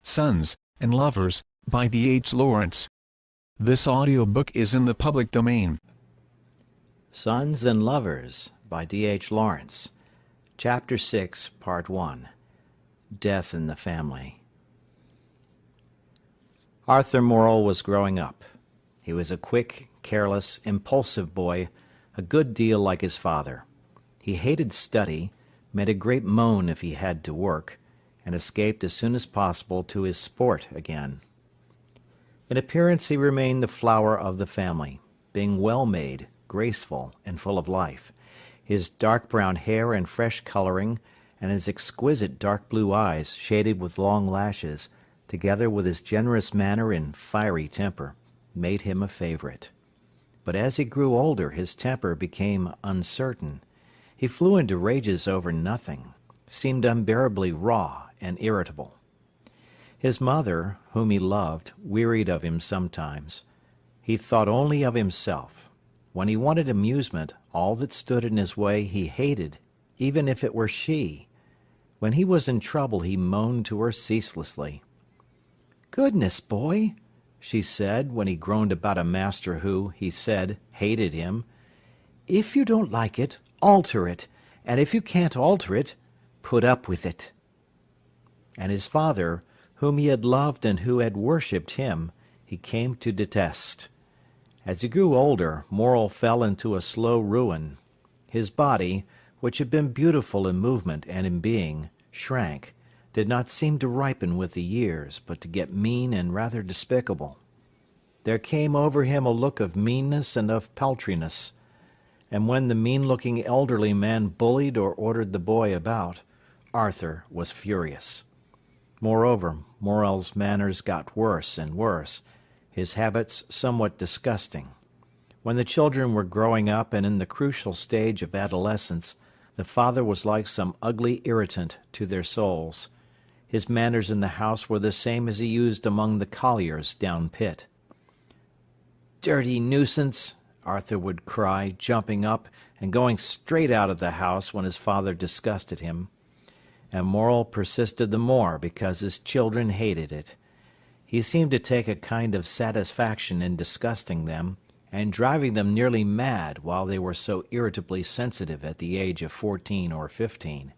Sons and Lovers, by D.H.Lawrence. This audiobook is in the public domain. Sons and Lovers, by D.H.Lawrence. Chapter 6, Part 1. Death in the Family. Arthur Morel was growing up. He was a quick, careless, impulsive boy, a good deal like his father. He hated study, made a great moan if he had to work, and escaped as soon as possible to his sport again. In appearance he remained the flower of the family, being well-made, graceful, and full of life. His dark brown hair and fresh coloring, and his exquisite dark blue eyes shaded with long lashes, together with his generous manner and fiery temper, made him a favorite. But as he grew older his temper became uncertain. He flew into rages over nothing, seemed unbearably raw and irritable. His mother, whom he loved, wearied of him sometimes. He thought only of himself. When he wanted amusement, all that stood in his way he hated, even if it were she. When he was in trouble he moaned to her ceaselessly. "Goodness, boy," she said, when he groaned about a master who, he said, hated him, "if you don't like it, alter it, and if you can't alter it, put up with it." And his father, whom he had loved and who had worshipped him, he came to detest. As he grew older, Morel fell into a slow ruin. His body, which had been beautiful in movement and in being, shrank, did not seem to ripen with the years, but to get mean and rather despicable. There came over him a look of meanness and of paltriness, and when the mean-looking elderly man bullied or ordered the boy about, Arthur was furious. Moreover, Morel's manners got worse and worse, his habits somewhat disgusting. When the children were growing up and in the crucial stage of adolescence, the father was like some ugly irritant to their souls. His manners in the house were the same as he used among the colliers down pit. "Dirty nuisance!" Arthur would cry, jumping up and going straight out of the house when his father disgusted him. And Morel persisted the more because his children hated it. He seemed to take a kind of satisfaction in disgusting them, and driving them nearly mad while they were so irritably sensitive at the age of 14 or 15.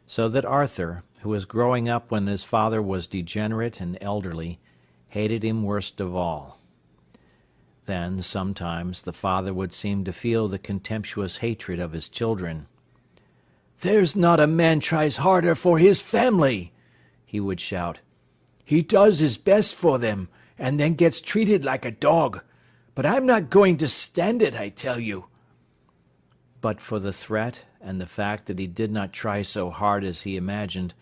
So that Arthur, who was growing up when his father was degenerate and elderly, hated him worst of all. Then, sometimes, the father would seem to feel the contemptuous hatred of his children. "There's not a man tries harder for his family," he would shout. "He does his best for them, and then gets treated like a dog. But I'm not going to stand it, I tell you." But for the threat and the fact that he did not try so hard as he imagined,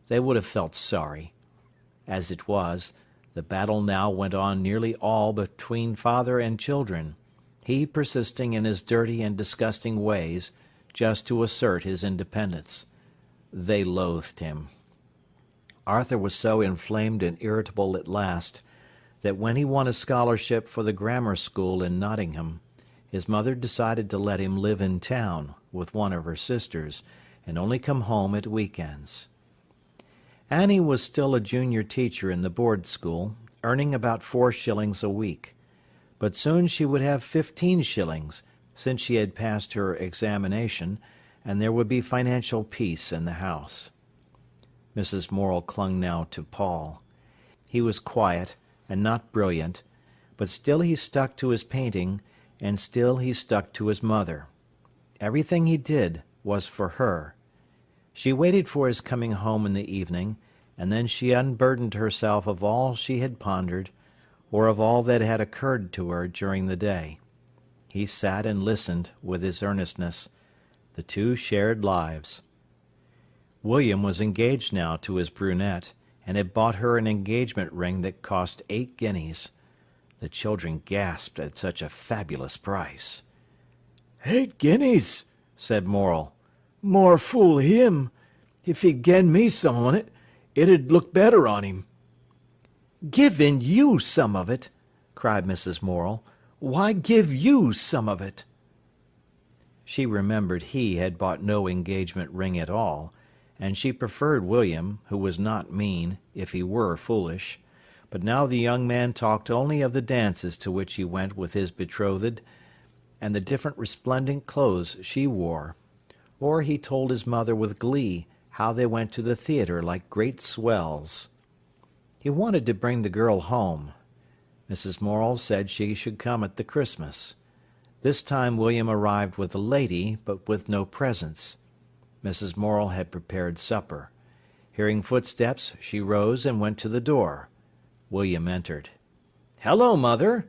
they would have felt sorry. As it was, the battle now went on nearly all between father and children, he persisting in his dirty and disgusting ways, just to assert his independence. They loathed him. Arthur was so inflamed and irritable at last, that when he won a scholarship for the grammar school in Nottingham, his mother decided to let him live in town with one of her sisters, and only come home at week-ends. Annie was still a junior teacher in the board school, earning about 4 shillings a week. But soon she would have 15 shillings, since she had passed her examination, and there would be financial peace in the house. Mrs. Morel clung now to Paul. He was quiet and not brilliant, but still he stuck to his painting, and still he stuck to his mother. Everything he did was for her. She waited for his coming home in the evening, and then she unburdened herself of all she had pondered, or of all that had occurred to her during the day. He sat and listened with his earnestness. The two shared lives. William was engaged now to his brunette, and had bought her an engagement ring that cost 8 guineas. The children gasped at such a fabulous price. "8 guineas," said Morel. "More fool him. If he'd gen me some on it, it'd look better on him." "Given you some of it!" cried Mrs. Morel. "Why give you some of it?" She remembered he had bought no engagement ring at all, and she preferred William, who was not mean, if he were foolish. But now the young man talked only of the dances to which he went with his betrothed, and the different resplendent clothes she wore. Or he told his mother with glee how they went to the theatre like great swells. He wanted to bring the girl home. Mrs. Morel said she should come at the Christmas. This time William arrived with a lady, but with no presents. Mrs. Morel had prepared supper. Hearing footsteps, she rose and went to the door. William entered. "Hello, mother!"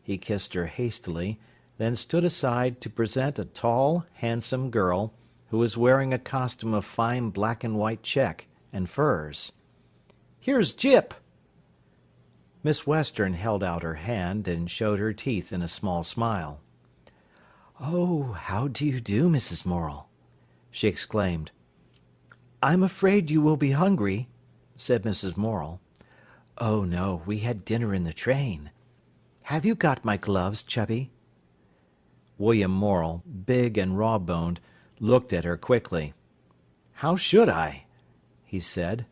He kissed her hastily, then stood aside to present a tall, handsome girl, who was wearing a costume of fine black and white check and furs. "Here's Jip!" Miss Western held out her hand and showed her teeth in a small smile. "Oh, how do you do, Mrs. Morel?" she exclaimed. "I'm afraid you will be hungry," said Mrs. Morel. "Oh, no, we had dinner in the train. Have you got my gloves, Chubby?" William Morel, big and raw-boned, looked at her quickly. "How should I?" he said.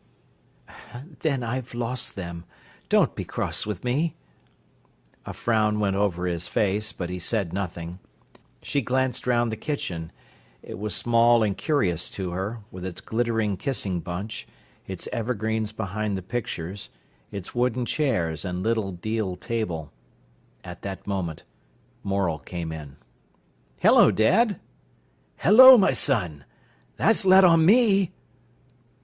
"Then I've lost them. Don't be cross with me." A frown went over his face, but he said nothing. She glanced round the kitchen. It was small and curious to her, with its glittering kissing bunch, its evergreens behind the pictures, its wooden chairs and little deal table. At that moment, Morel came in. "Hello, Dad." "Hello, my son. That's let on me."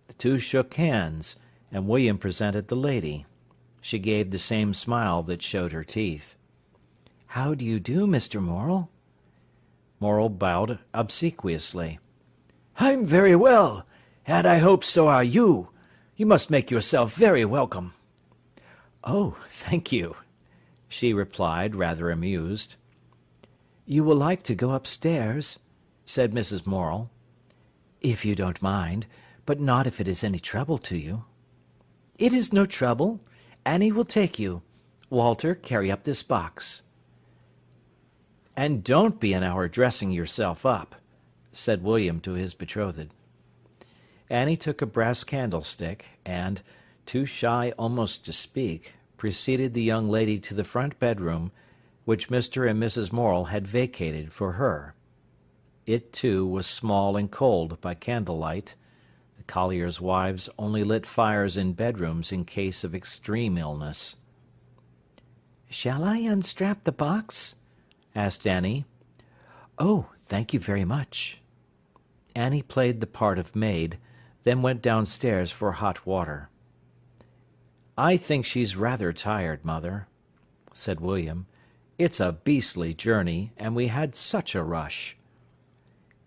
The two shook hands, and William presented the lady. She gave the same smile that showed her teeth. "How do you do, Mr. Morel?" Morel bowed obsequiously. "I'm very well, and I hope so are you. You must make yourself very welcome." "Oh, thank you," she replied, rather amused. "You will like to go upstairs," said Mrs. Morel. "If you don't mind, but not if it is any trouble to you." "It is no trouble. Annie will take you. Walter, carry up this box." "And don't be an hour dressing yourself up," said William to his betrothed. Annie took a brass candlestick, and, too shy almost to speak, preceded the young lady to the front bedroom, which Mr. and Mrs. Morel had vacated for her. It, too, was small and cold by candlelight. The colliers' wives only lit fires in bedrooms in case of extreme illness. "Shall I unstrap the box?" asked Annie. "Oh, thank you very much." Annie played the part of maid, then went downstairs for hot water. "I think she's rather tired, mother," said William. "It's a beastly journey, and we had such a rush."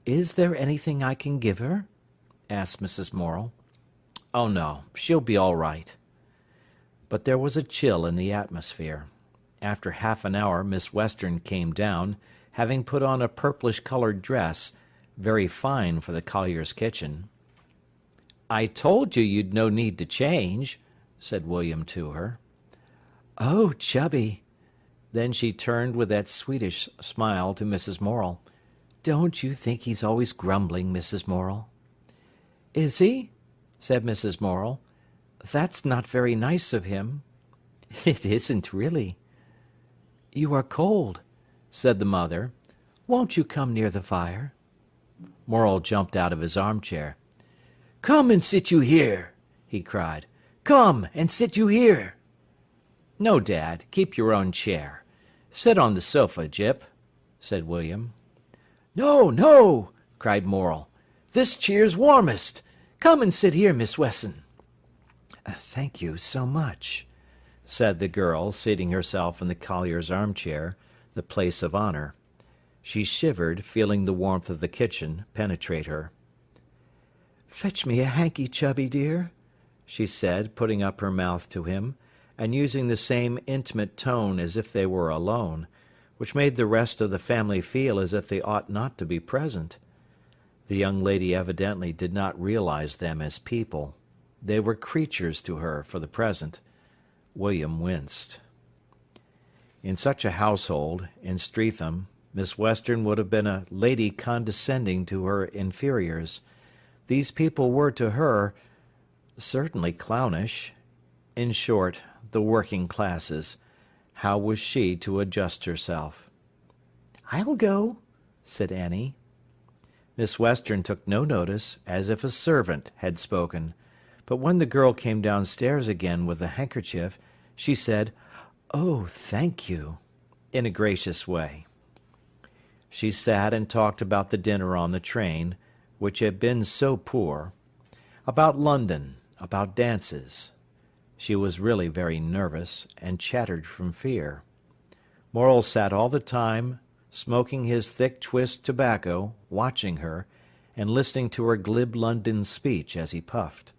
"Is there anything I can give her?" asked Mrs. Morel. "Oh, no, she'll be all right." But there was a chill in the atmosphere. After half an hour Miss Western came down, having put on a purplish-coloured dress, very fine for the collier's kitchen. "I told you you'd no need to change," said William to her. "Oh, Chubby!" Then she turned with that sweetish smile to Mrs. Morel. "Don't you think he's always grumbling, Mrs. Morel?" "Is he?" said Mrs. Morel. "That's not very nice of him." "It isn't, really." "You are cold," said the mother. "Won't you come near the fire?" Morel jumped out of his armchair. "Come and sit you here," he cried. "Come and sit you here." "No, Dad, keep your own chair. Sit on the sofa, Jip," said William. "No, no," cried Morel. "This cheer's warmest. Come and sit here, Miss Wesson." "Thank you so much," said the girl, seating herself in the collier's armchair, the place of honour. She shivered, feeling the warmth of the kitchen penetrate her. "Fetch me a hanky, Chubby dear," she said, putting up her mouth to him, and using the same intimate tone as if they were alone, which made the rest of the family feel as if they ought not to be present. The young lady evidently did not realize them as people. They were creatures to her for the present. William winced. In such a household, in Streatham, Miss Western would have been a lady condescending to her inferiors. these people were to her certainly clownish. In short, the working classes. How was she to adjust herself? "I'll go," said Annie. Miss Western took no notice, as if a servant had spoken, but when the girl came downstairs again with the handkerchief, she said, "Oh, thank you," in a gracious way. She sat and talked about the dinner on the train, which had been so poor, about London, about dances. She was really very nervous, and chattered from fear. Morel sat all the time, smoking his thick twist tobacco, watching her, and listening to her glib London speech as he puffed.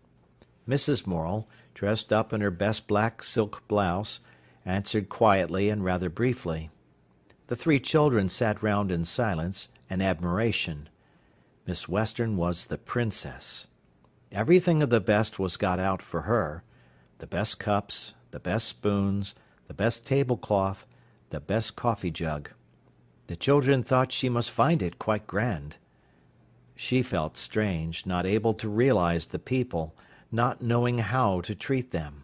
Mrs. Morel, dressed up in her best black silk blouse, answered quietly and rather briefly. The three children sat round in silence and admiration. Miss Western was the princess. Everything of the best was got out for her, the best cups, the best spoons, the best tablecloth, the best coffee-jug. The children thought she must find it quite grand. She felt strange, not able to realize the people, not knowing how to treat them.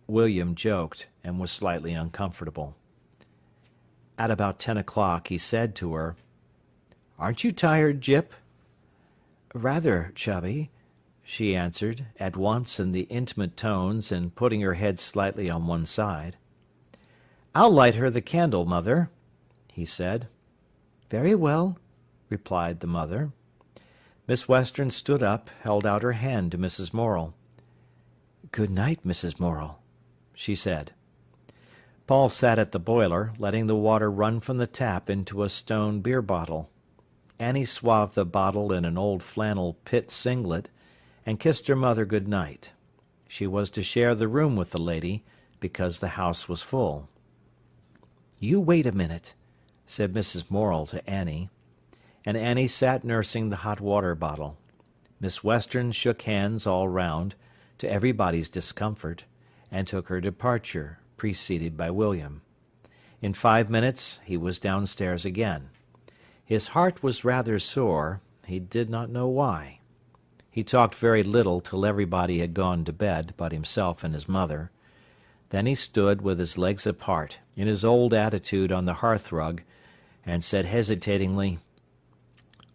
William joked, and was slightly uncomfortable. At about 10 o'clock he said to her, "Aren't you tired, Jip?" "Rather, Chubby," she answered, at once in the intimate tones, and putting her head slightly on one side. "I'll light her the candle, mother," he said. "Very well," replied the mother. Miss Western stood up, held out her hand to Mrs. Morel. "Good night, Mrs. Morel," she said. Paul sat at the boiler, letting the water run from the tap into a stone beer bottle. Annie swathed the bottle in an old flannel pit singlet, and kissed her mother good night. She was to share the room with the lady, because the house was full. "You wait a minute," said Mrs. Morel to Annie, and Annie sat nursing the hot water bottle. Miss Western shook hands all round, to everybody's discomfort, and took her departure, preceded by William. In 5 minutes he was downstairs again. His heart was rather sore, he did not know why. He talked very little till everybody had gone to bed but himself and his mother. Then he stood with his legs apart, in his old attitude on the hearthrug, and said hesitatingly,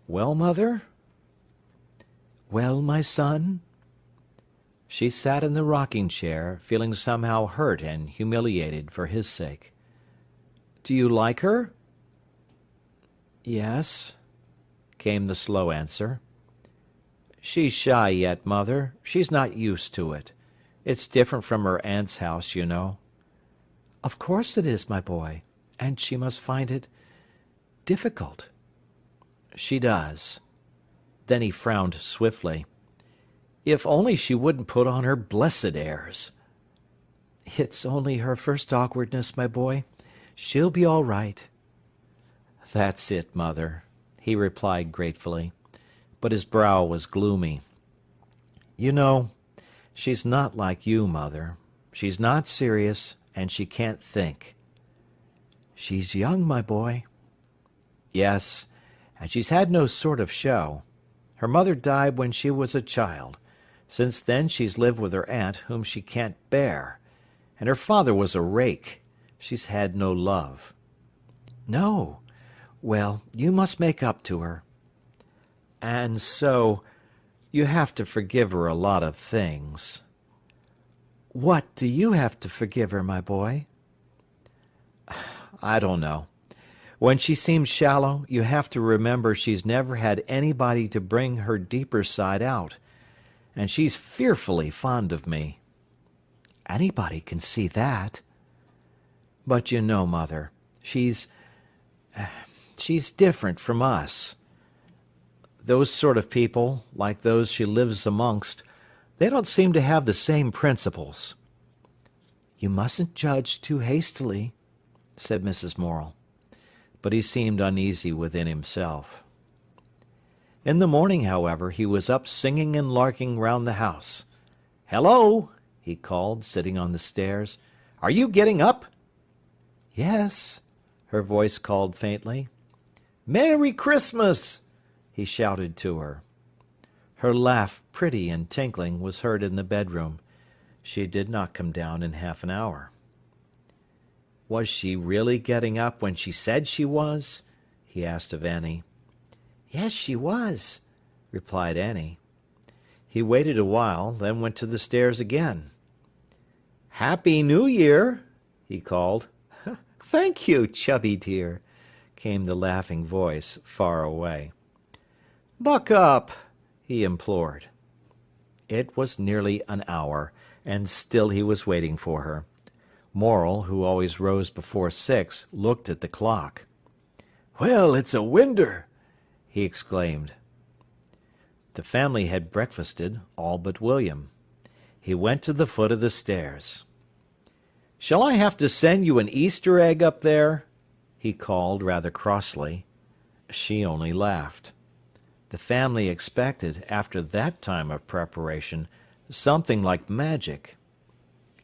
"Well, mother?" "Well, my son?" She sat in the rocking-chair, feeling somehow hurt and humiliated for his sake. "Do you like her?" "Yes," came the slow answer. "She's shy yet, mother. She's not used to it. It's different from her aunt's house, you know." "Of course it is, my boy. And she must find it difficult." "She does." Then he frowned swiftly. "If only she wouldn't put on her blessed airs." "It's only her first awkwardness, my boy. She'll be all right." "That's it, mother," he replied gratefully, but his brow was gloomy. "You know, she's not like you, mother. She's not serious, and she can't think." "She's young, my boy." "Yes, and she's had no sort of show. Her mother died when she was a child. Since then she's lived with her aunt, whom she can't bear. And her father was a rake. She's had no love." "No. Well, you must make up to her." "And so, you have to forgive her a lot of things." "What do you have to forgive her, my boy?" "I don't know. When she seems shallow, you have to remember she's never had anybody to bring her deeper side out. And she's fearfully fond of me." "Anybody can see that." "But you know, mother, she's different from us. Those sort of people, like those she lives amongst, they don't seem to have the same principles." "You mustn't judge too hastily," said Mrs. Morel. But he seemed uneasy within himself. In the morning, however, he was up singing and larking round the house. "Hello!" he called, sitting on the stairs. "Are you getting up?" "Yes," her voice called faintly. "Merry Christmas!" he shouted to her. Her laugh, pretty and tinkling, was heard in the bedroom. She did not come down in half an hour. Was she really getting up when she said she was? He asked of Annie. Yes, she was, replied Annie. He waited a while, then went to the stairs again. Happy New Year, he called. Thank you, Chubby dear, came the laughing voice far away. Buck up, he implored. It was nearly an hour, and still he was waiting for her. Morel, who always rose before 6, looked at the clock. Well, it's a winder, he exclaimed. The family had breakfasted, all but William. He went to the foot of the stairs. Shall I have to send you an Easter egg up there? He called rather crossly. She only laughed. The family expected, after that time of preparation, something like magic.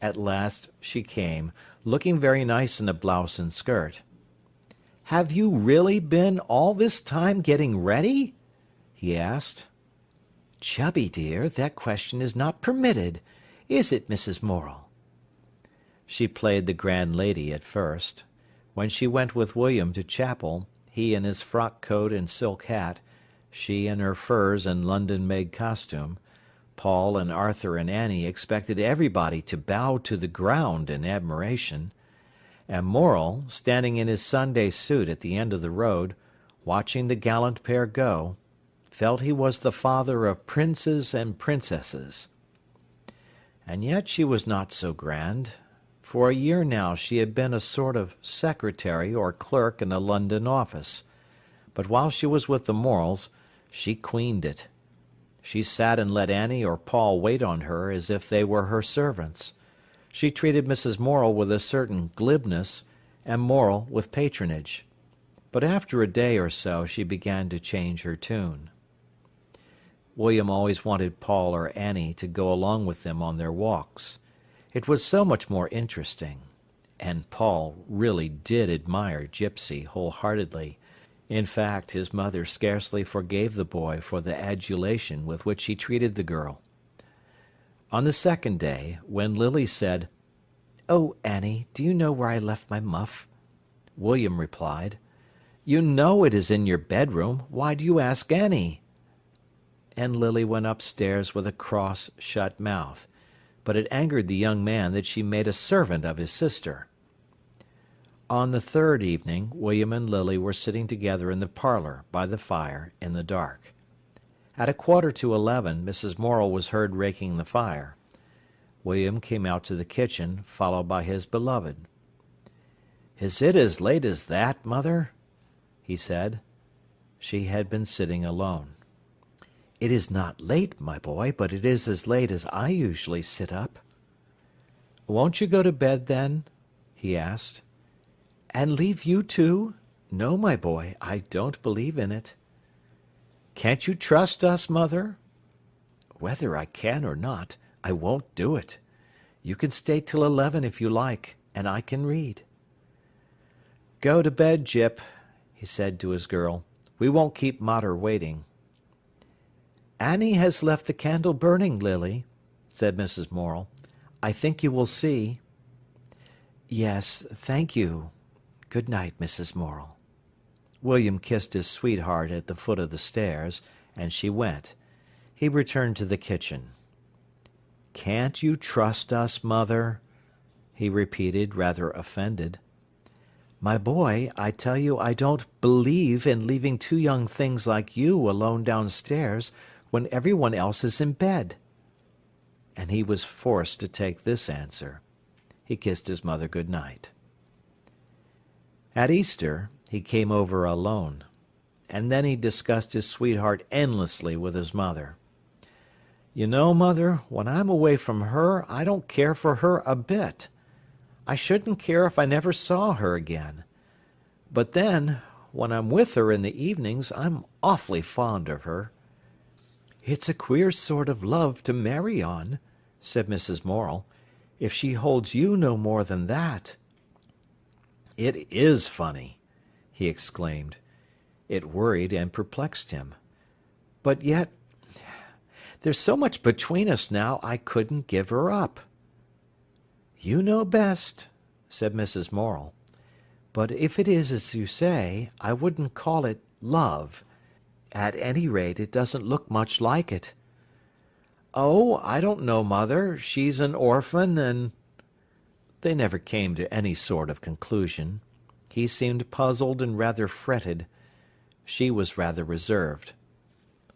At last she came, looking very nice in a blouse and skirt. Have you really been all this time getting ready? He asked. Chubby dear, that question is not permitted. Is it, Mrs. Morel? She played the grand lady at first. When she went with William to chapel, he in his frock coat and silk hat, she in her furs and London-made costume, Paul and Arthur and Annie expected everybody to bow to the ground in admiration, and Morel, standing in his Sunday suit at the end of the road, watching the gallant pair go, felt he was the father of princes and princesses. And yet she was not so grand. For a year now she had been a sort of secretary or clerk in a London office, but while she was with the Morels, she queened it. She sat and let Annie or Paul wait on her as if they were her servants. She treated Mrs. Morel with a certain glibness, and Morel with patronage. But after a day or so she began to change her tune. William always wanted Paul or Annie to go along with them on their walks. It was so much more interesting. And Paul really did admire Gypsy wholeheartedly. In fact, his mother scarcely forgave the boy for the adulation with which he treated the girl. On the second day, when Lily said, "Oh, Annie, do you know where I left my muff?" William replied, "You know it is in your bedroom. Why do you ask Annie?" And Lily went upstairs with a cross, shut mouth, but it angered the young man that she made a servant of his sister. On the third evening, William and Lily were sitting together in the parlour, by the fire, in the dark. At 11:15, Mrs. Morel was heard raking the fire. William came out to the kitchen, followed by his beloved. "Is it as late as that, mother?" he said. She had been sitting alone. "It is not late, my boy, but it is as late as I usually sit up." "Won't you go to bed, then?" he asked. "And leave you too? No, my boy, I don't believe in it." "Can't you trust us, mother?" "Whether I can or not, I won't do it. You can stay till 11 if you like, and I can read." "Go to bed, Gyp," he said to his girl. "We won't keep mater waiting." "Annie has left the candle burning, Lily," said Mrs. Morel. "I think you will see." "Yes, thank you. Good night, Mrs. Morel." William kissed his sweetheart at the foot of the stairs, and she went. He returned to the kitchen. "Can't you trust us, mother?" he repeated, rather offended. "My boy, I tell you I don't believe in leaving two young things like you alone downstairs when everyone else is in bed." And he was forced to take this answer. He kissed his mother good night. At Easter, he came over alone, and then he discussed his sweetheart endlessly with his mother. "You know, mother, when I'm away from her, I don't care for her a bit. I shouldn't care if I never saw her again. But then, when I'm with her in the evenings, I'm awfully fond of her." "It's a queer sort of love to marry on," said Mrs. Morel, "if she holds you no more than that." "It is funny," he exclaimed. It worried and perplexed him. But yet, There's so much between us now, I couldn't give her up." "You know best," said Mrs. Morel. "But if it is as you say, I wouldn't call it love. At any rate, it doesn't look much like it." "Oh, I don't know, Mother. She's an orphan, and—" They never came to any sort of conclusion. He seemed puzzled and rather fretted. She was rather reserved.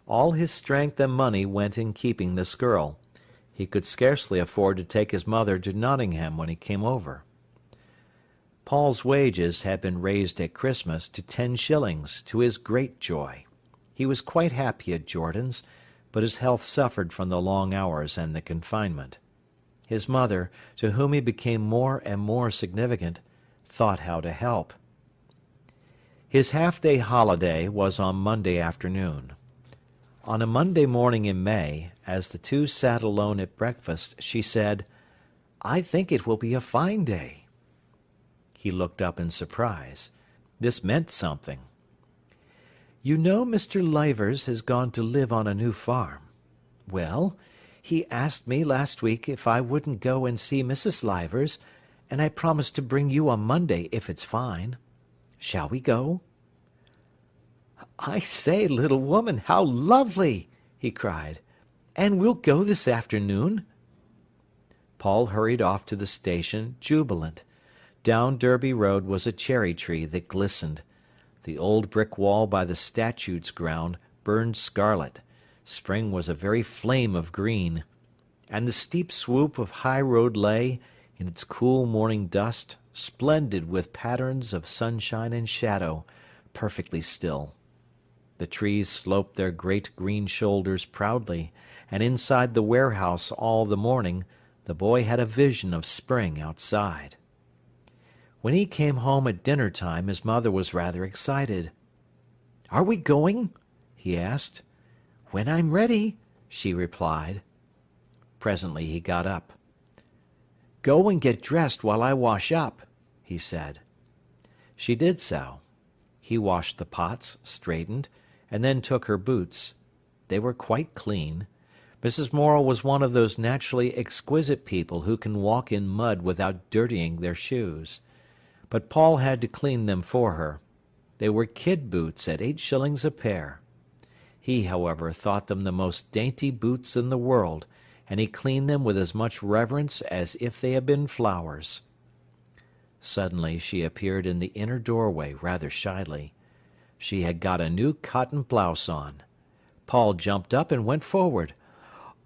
All his strength and money went in keeping this girl. He could scarcely afford to take his mother to Nottingham when he came over. Paul's wages had been raised at Christmas to 10 shillings, to his great joy. He was quite happy at Jordan's, but his health suffered from the long hours and the confinement. His mother, to whom he became more and more significant, thought how to help. His half-day holiday was on Monday afternoon. On a Monday morning in May, as the two sat alone at breakfast, she said, "I think it will be a fine day." He looked up in surprise. This meant something. "You know Mr. Livers has gone to live on a new farm. Well, he asked me last week if I wouldn't go and see Mrs. Livers, and I promised to bring you on Monday if it's fine. Shall we go?" "I say, little woman, how lovely!" he cried. "And we'll go this afternoon?" Paul hurried off to the station, jubilant. Down Derby Road was a cherry tree that glistened. The old brick wall by the statues ground burned scarlet. Spring was a very flame of green. And the steep swoop of High Road lay, in its cool morning dust, splendid with patterns of sunshine and shadow, perfectly still. The trees sloped their great green shoulders proudly, and inside the warehouse all the morning the boy had a vision of spring outside. When he came home at dinner-time his mother was rather excited. "Are we going?" he asked. "When I'm ready," she replied. Presently he got up. "Go and get dressed while I wash up," he said. She did so. He washed the pots, straightened, and then took her boots. They were quite clean. Mrs. Morel was one of those naturally exquisite people who can walk in mud without dirtying their shoes. But Paul had to clean them for her. They were kid boots at 8 shillings a pair. He, however, thought them the most dainty boots in the world, and he cleaned them with as much reverence as if they had been flowers. Suddenly she appeared in the inner doorway rather shyly. She had got a new cotton blouse on. Paul jumped up and went forward.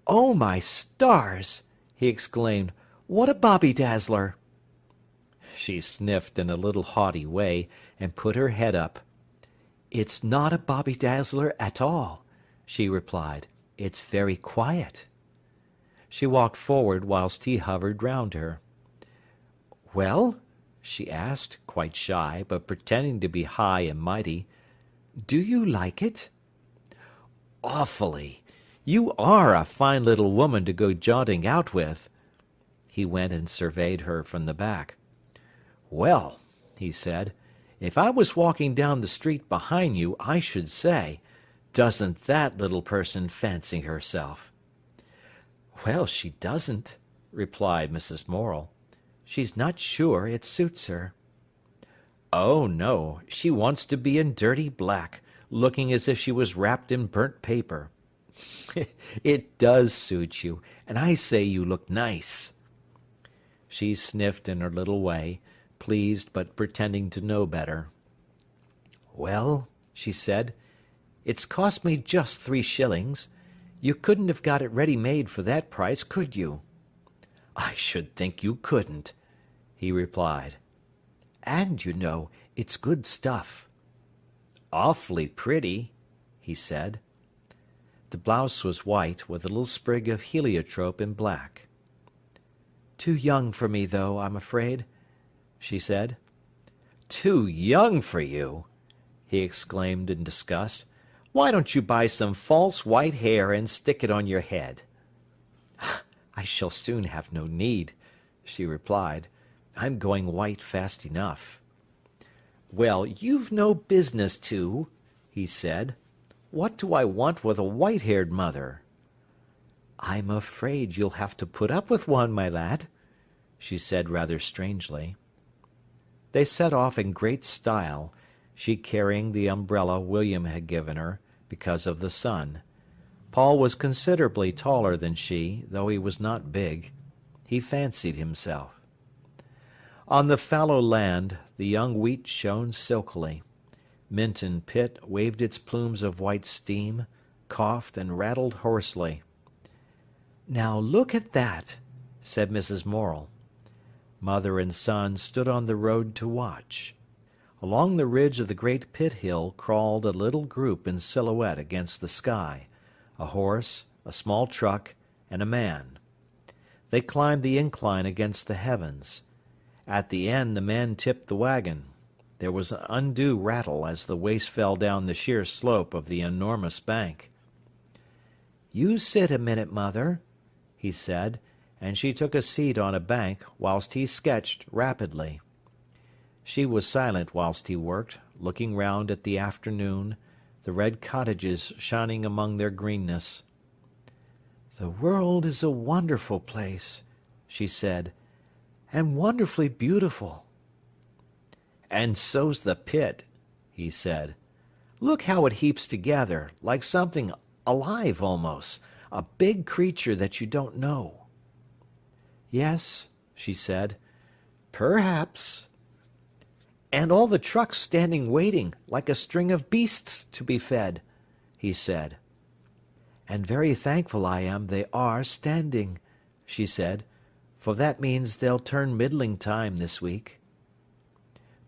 "Oh, my stars!" he exclaimed. "What a bobby-dazzler!" She sniffed in a little haughty way, and put her head up. "It's not a bobby-dazzler at all," she replied. "It's very quiet." She walked forward whilst he hovered round her. "Well," she asked, quite shy, but pretending to be high and mighty, "do you like it?" "Awfully. You are a fine little woman to go jaunting out with." He went and surveyed her from the back. "Well," he said, "if I was walking down the street behind you, I should say, 'Doesn't that little person fancy herself?'" "Well, she doesn't," replied Mrs. Morel. "She's not sure it suits her." "Oh, no, she wants to be in dirty black, looking as if she was wrapped in burnt paper. It does suit you, and I say you look nice." She sniffed in her little way, pleased but pretending to know better. "Well," she said, "it's cost me just 3 shillings. You couldn't have got it ready-made for that price, could you?" "I should think you couldn't," he replied. "And, you know, it's good stuff." "Awfully pretty," he said. The blouse was white, with a little sprig of heliotrope in black. "Too young for me, though, I'm afraid," she said. "Too young for you!" he exclaimed in disgust. "Why don't you buy some false white hair and stick it on your head?" "I shall soon have no need," she replied. "I'm going white fast enough." "Well, you've no business to," he said. "What do I want with a white-haired mother?" "I'm afraid you'll have to put up with one, my lad," she said rather strangely. They set off in great style, she carrying the umbrella William had given her, because of the sun. Paul was considerably taller than she, though he was not big. He fancied himself. On the fallow land the young wheat shone silkily. Minton Pit waved its plumes of white steam, coughed and rattled hoarsely. "Now look at that," said Mrs. Morel. Mother and son stood on the road to watch. Along the ridge of the great pit hill crawled a little group in silhouette against the sky, a horse, a small truck, and a man. They climbed the incline against the heavens. At the end the man tipped the wagon. There was an undue rattle as the waste fell down the sheer slope of the enormous bank. "You sit a minute, Mother," he said, and she took a seat on a bank whilst he sketched rapidly. She was silent whilst he worked, looking round at the afternoon, the red cottages shining among their greenness. "The world is a wonderful place," she said, "and wonderfully beautiful." "And so's the pit," he said. "Look how it heaps together, like something alive almost, a big creature that you don't know." "Yes," she said, "perhaps." "And all the trucks standing waiting, like a string of beasts to be fed," he said. "And very thankful I am they are standing," she said, "for that means they'll turn middling time this week."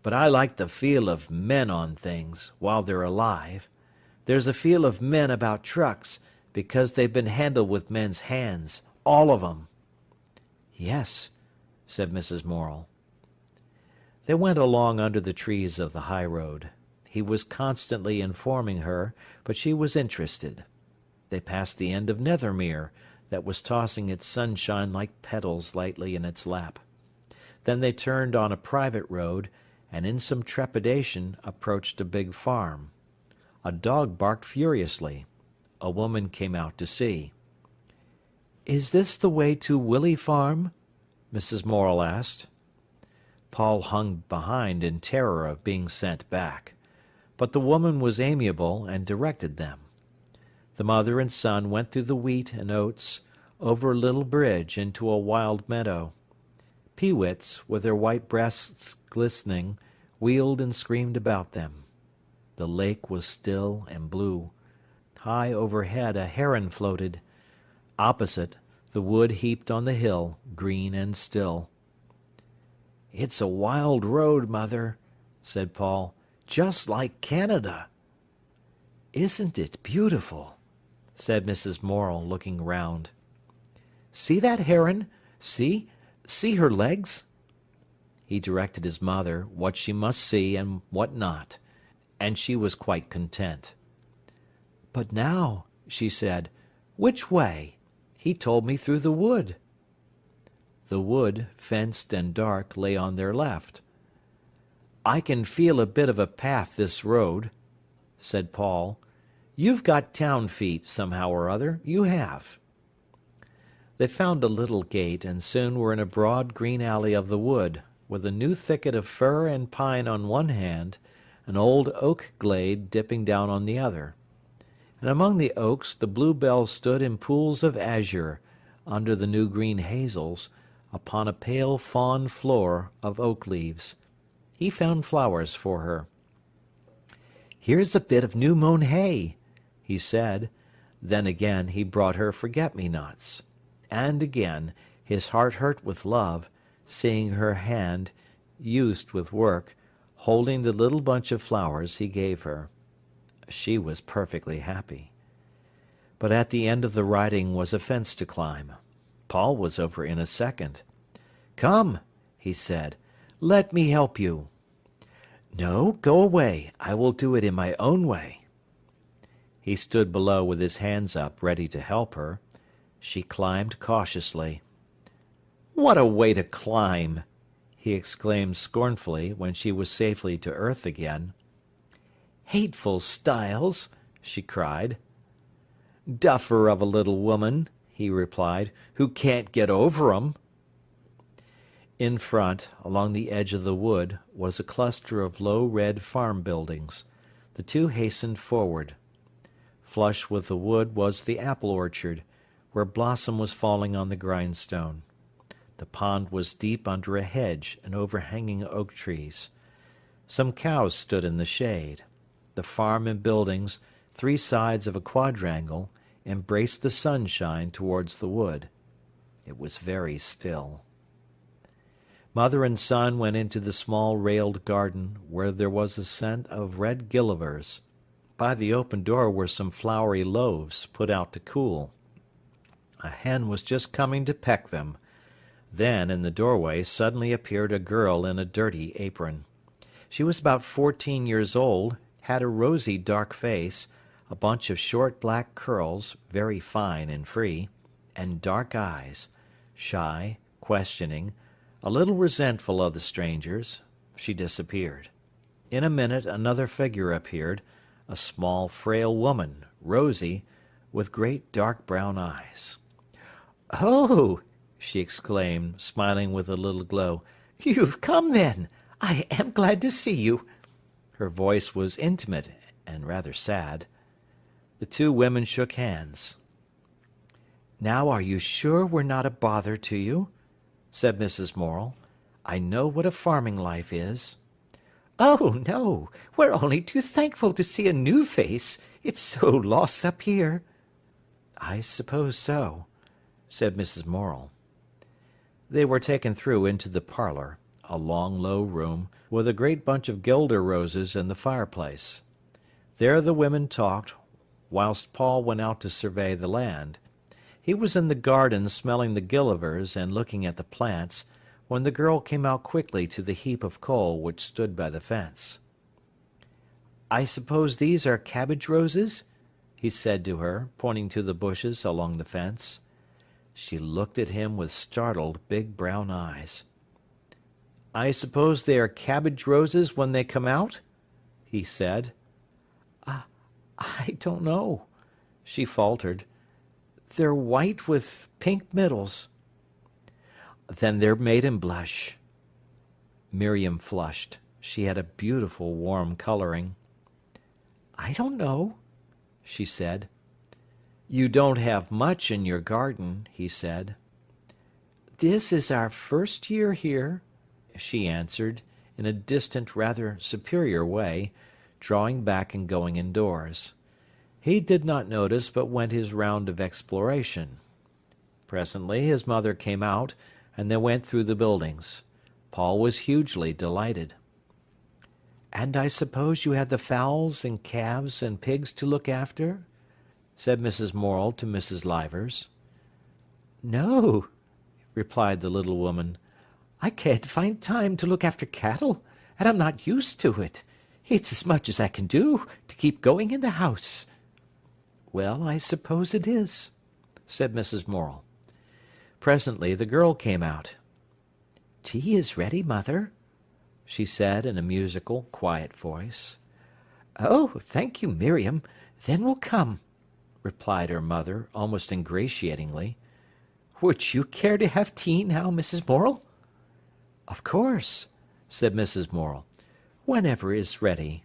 "But I like the feel of men on things, while they're alive. There's a feel of men about trucks, because they've been handled with men's hands, all of 'em." "Yes," said Mrs. Morel. They went along under the trees of the high road. He was constantly informing her, but she was interested. They passed the end of Nethermere, that was tossing its sunshine like petals lightly in its lap. Then they turned on a private road, and in some trepidation approached a big farm. A dog barked furiously. A woman came out to see. "Is this the way to Willey Farm?" Mrs. Morel asked. Paul hung behind in terror of being sent back. But the woman was amiable and directed them. The mother and son went through the wheat and oats, over a little bridge into a wild meadow. Peewits, with their white breasts glistening, wheeled and screamed about them. The lake was still and blue. High overhead a heron floated. Opposite, the wood heaped on the hill, green and still. "It's a wild road, Mother," said Paul, "just like Canada." "Isn't it beautiful?" said Mrs. Morel, looking round. "See that heron? See her legs?" He directed his mother what she must see and what not, and she was quite content. "But now," she said, "which way? He told me through the wood." The wood, fenced and dark, lay on their left. "I can feel a bit of a path this road," said Paul. "You've got town feet, somehow or other, you have." They found a little gate, and soon were in a broad green alley of the wood, with a new thicket of fir and pine on one hand, an old oak glade dipping down on the other. And among the oaks the bluebells stood in pools of azure, under the new green hazels, upon a pale fawn floor of oak leaves. He found flowers for her. "Here's a bit of new-mown hay," he said. Then again he brought her forget-me-nots. And again, his heart hurt with love, seeing her hand, used with work, holding the little bunch of flowers he gave her. She was perfectly happy. But at the end of the riding was a fence to climb. Paul was over in a second. "Come," he said, "let me help you." "No, go away. I will do it in my own way." He stood below with his hands up, ready to help her. She climbed cautiously. "What a way to climb!" he exclaimed scornfully, when she was safely to earth again. "Hateful stiles!" she cried. "Duffer of a little woman!" he replied, "who can't get over 'em." In front, along the edge of the wood, was a cluster of low red farm buildings. The two hastened forward. Flush with the wood was the apple orchard, where blossom was falling on the grindstone. The pond was deep under a hedge and overhanging oak trees. Some cows stood in the shade. The farm and buildings, three sides of a quadrangle, embraced the sunshine towards the wood. It was very still. Mother and son went into the small railed garden, where there was a scent of red gillivers. By the open door were some floury loaves, put out to cool. A hen was just coming to peck them. Then, in the doorway, suddenly appeared a girl in a dirty apron. She was about 14 years old, had a rosy dark face, a bunch of short black curls, very fine and free, and dark eyes, shy, questioning, a little resentful of the strangers. She disappeared. In a minute another figure appeared, a small, frail woman, rosy, with great dark brown eyes. "Oh!" she exclaimed, smiling with a little glow. "You've come, then! I am glad to see you." Her voice was intimate and rather sad. The two women shook hands. "Now are you sure we're not a bother to you?" said Mrs. Morel. "I know what a farming life is." "Oh, no, we're only too thankful to see a new face. It's so lost up here." "I suppose so," said Mrs. Morel. They were taken through into the parlour, a long low room, with a great bunch of guelder roses in the fireplace. There the women talked, whilst Paul went out to survey the land. He was in the garden smelling the gillivers and looking at the plants, when the girl came out quickly to the heap of coal which stood by the fence. "I suppose these are cabbage roses?" he said to her, pointing to the bushes along the fence. She looked at him with startled big brown eyes. "I suppose they are cabbage roses when they come out?" he said. "I don't know," she faltered. "They're white with pink middles." "Then they're maiden blush." Miriam flushed. She had a beautiful warm colouring. "I don't know," she said. "You don't have much in your garden," he said. "This is our first year here," she answered, in a distant, rather superior way, drawing back and going indoors. He did not notice, but went his round of exploration. Presently his mother came out, and they went through the buildings. Paul was hugely delighted. "And I suppose you have the fowls and calves and pigs to look after?" said Mrs. Morel to Mrs. Livers. "No," replied the little woman. "I can't find time to look after cattle, and I'm not used to it. It's as much as I can do to keep going in the house." "Well, I suppose it is," said Mrs. Morel. Presently the girl came out. "Tea is ready, mother," she said in a musical, quiet voice. "Oh, thank you, Miriam. Then we'll come," replied her mother, almost ingratiatingly. "Would you care to have tea now, Mrs. Morel?" "Of course," said Mrs. Morel. "Whenever is ready."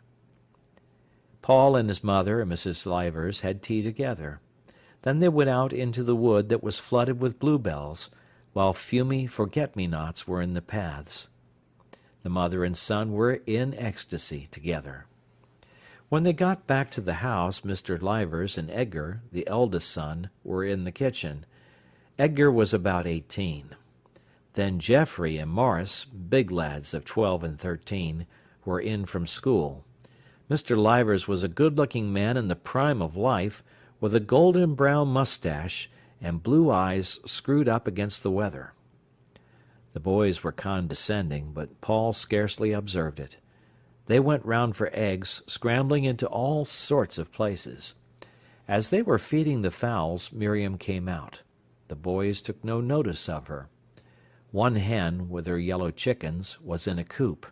Paul and his mother and Mrs. Livers had tea together. Then they went out into the wood that was flooded with bluebells, while fumy forget-me-nots were in the paths. The mother and son were in ecstasy together. When they got back to the house, Mr. Livers and Edgar, the eldest son, were in the kitchen. Edgar was about 18. Then Geoffrey and Maurice, big lads of 12 and 13, were in from school. Mr. Livers was a good-looking man in the prime of life, with a golden-brown moustache and blue eyes screwed up against the weather. The boys were condescending, but Paul scarcely observed it. They went round for eggs, scrambling into all sorts of places. As they were feeding the fowls, Miriam came out. The boys took no notice of her. One hen, with her yellow chickens, was in a coop.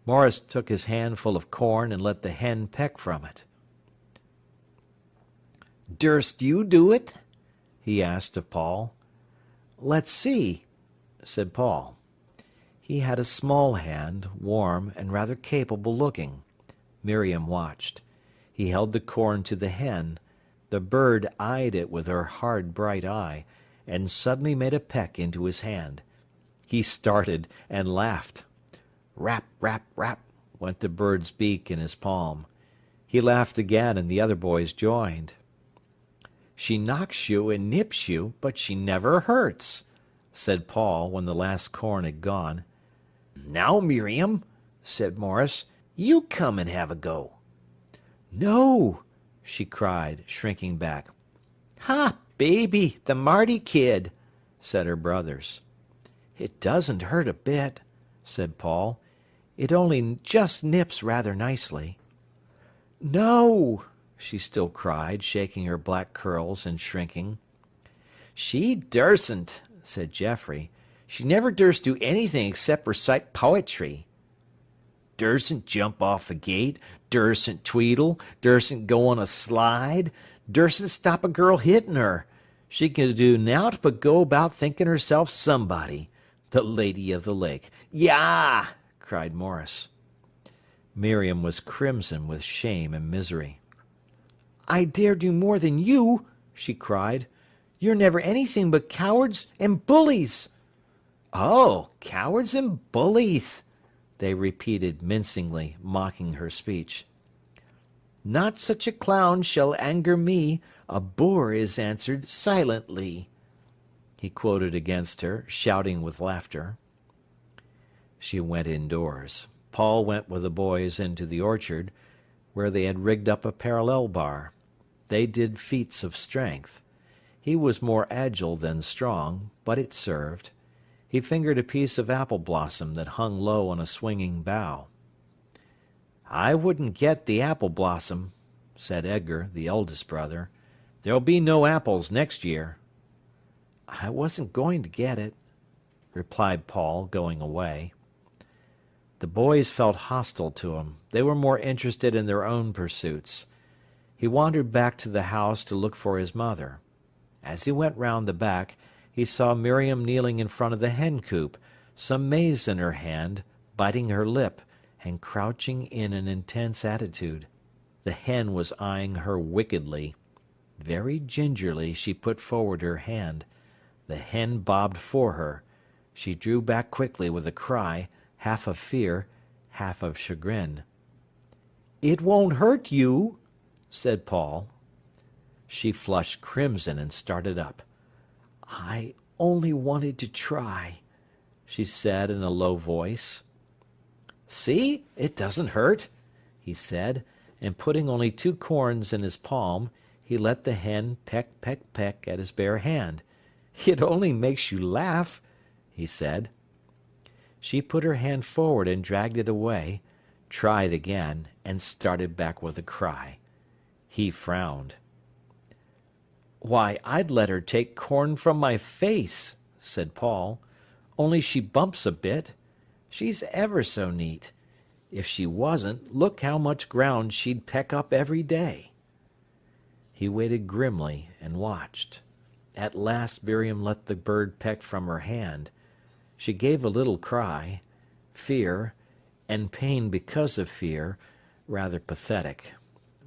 Maurice took his handful of corn and let the hen peck from it. "Durst you do it?" he asked of Paul. "Let's see," said Paul. He had a small hand, warm and rather capable looking. Miriam watched. He held the corn to the hen. The bird eyed it with her hard, bright eye, and suddenly made a peck into his hand. He started and laughed. Rap, rap, rap went the bird's beak in his palm. He laughed again, and the other boys joined. "She knocks you and nips you, but she never hurts," said Paul when the last corn had gone. "Now, Miriam," said Morris, "you come and have a go." "No," she cried, shrinking back. "Ha, baby, the Marty kid," said her brothers. "It doesn't hurt a bit," said Paul. "It only just nips rather nicely." "No," she still cried, shaking her black curls and shrinking. "She dursn't," said Geoffrey. "She never durst do anything except recite poetry." "Dursn't jump off a gate, dursn't tweedle, dursn't go on a slide, dursn't stop a girl hitting her. She can do nowt but go about thinking herself somebody. The Lady of the Lake. Yah!" cried Morris. Miriam was crimson with shame and misery. "I dare do more than you," she cried. "You're never anything but cowards and bullies." "Oh, cowards and bullies," they repeated mincingly, mocking her speech. "Not such a clown shall anger me, a boor is answered silently," he quoted against her, shouting with laughter. She went indoors. Paul went with the boys into the orchard, where they had rigged up a parallel bar. They did feats of strength. He was more agile than strong, but it served. He fingered a piece of apple blossom that hung low on a swinging bough. "I wouldn't get the apple blossom," said Edgar, the eldest brother. "There'll be no apples next year." "I wasn't going to get it," replied Paul, going away. The boys felt hostile to him. They were more interested in their own pursuits. He wandered back to the house to look for his mother. As he went round the back, he saw Miriam kneeling in front of the hen coop, some maize in her hand, biting her lip, and crouching in an intense attitude. The hen was eyeing her wickedly. Very gingerly she put forward her hand. The hen bobbed for her. She drew back quickly with a cry, half of fear, half of chagrin. "It won't hurt you," said Paul. She flushed crimson and started up. "I only wanted to try," she said in a low voice. "See, it doesn't hurt," he said, and putting only 2 corns in his palm, he let the hen peck, peck, peck at his bare hand. "It only makes you laugh," he said. She put her hand forward and dragged it away, tried again, and started back with a cry. He frowned. "Why, I'd let her take corn from my face," said Paul, "only she bumps a bit. She's ever so neat. If she wasn't, look how much ground she'd peck up every day." He waited grimly and watched. At last Miriam let the bird peck from her hand. She gave a little cry, fear, and pain because of fear, rather pathetic.